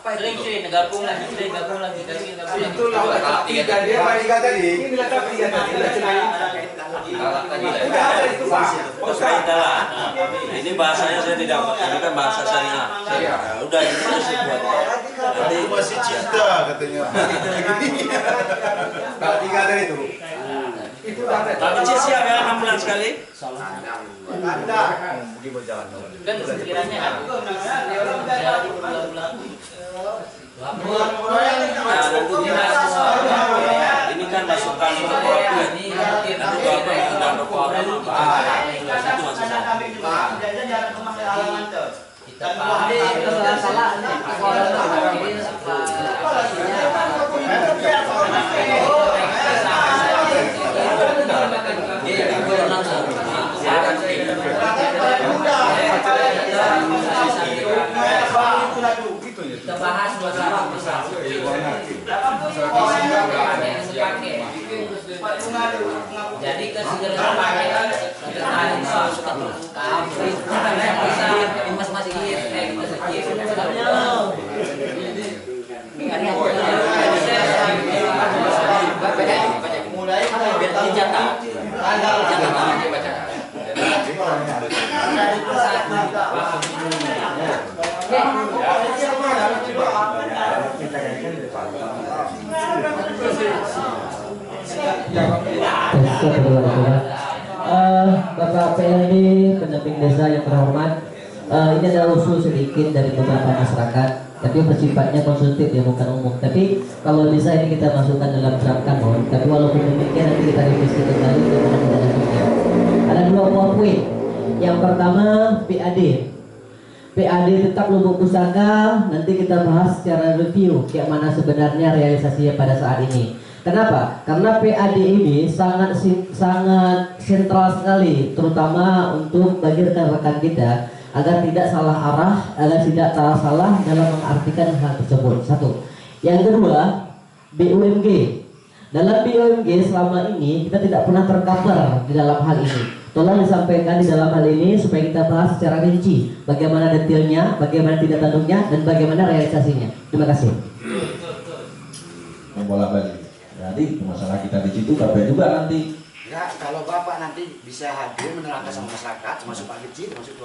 Selincri, gabung lagi, gabung lagi. Itu lah tiga tadi. Ini bilang tiga tadi. Ini bahasanya saya tidak, ini kan bahasa syariah. Udah ini masih buat. Nanti masih cinta katanya. Kalau 3 tadi itu. Itu dah ada. Tapi siap ya 6 bulan sekali. Ada. Kan sekiranya ini kan masukan untuk profit. Nanti Bapak mengundang tokoh agama. Itu masih Kita paham salah kita bahas masalah jadi ke segera pakai masing-masing mulai dicatat Bapak PLD, pendamping desa yang terhormat, ini adalah usul sedikit dari beberapa masyarakat, tapi bersifatnya konsultif ya, bukan umum. Tapi kalau bisa ini kita masukkan dalam kerangka non. Tapi walaupun demikian nanti kita revisi kembali bagaimana kita lanjutkan. Ada 2 buah poin. Yang pertama PAD. PAD tetap Lubuk Pusaka, nanti kita bahas secara review kayak mana sebenarnya realisasinya pada saat ini. Kenapa? Karena PAD ini sangat sentral sekali, terutama untuk bagi rekan-rekan kita agar tidak salah arah, agar tidak salah dalam mengartikan hal tersebut. Satu. Yang kedua, BUMG. Dalam BUMG selama ini kita tidak pernah tercover di dalam hal ini. Tolong disampaikan di dalam hal ini supaya kita bahas secara rinci bagaimana detailnya, bagaimana tidak tanduknya, dan bagaimana realisasinya. Terima kasih. Membola balik. Jadi masalah kita di situ tapi juga nanti. Ya, kalau Bapak nanti bisa hadir menerangkan sama masyarakat, termasuk Pak Geci, termasuk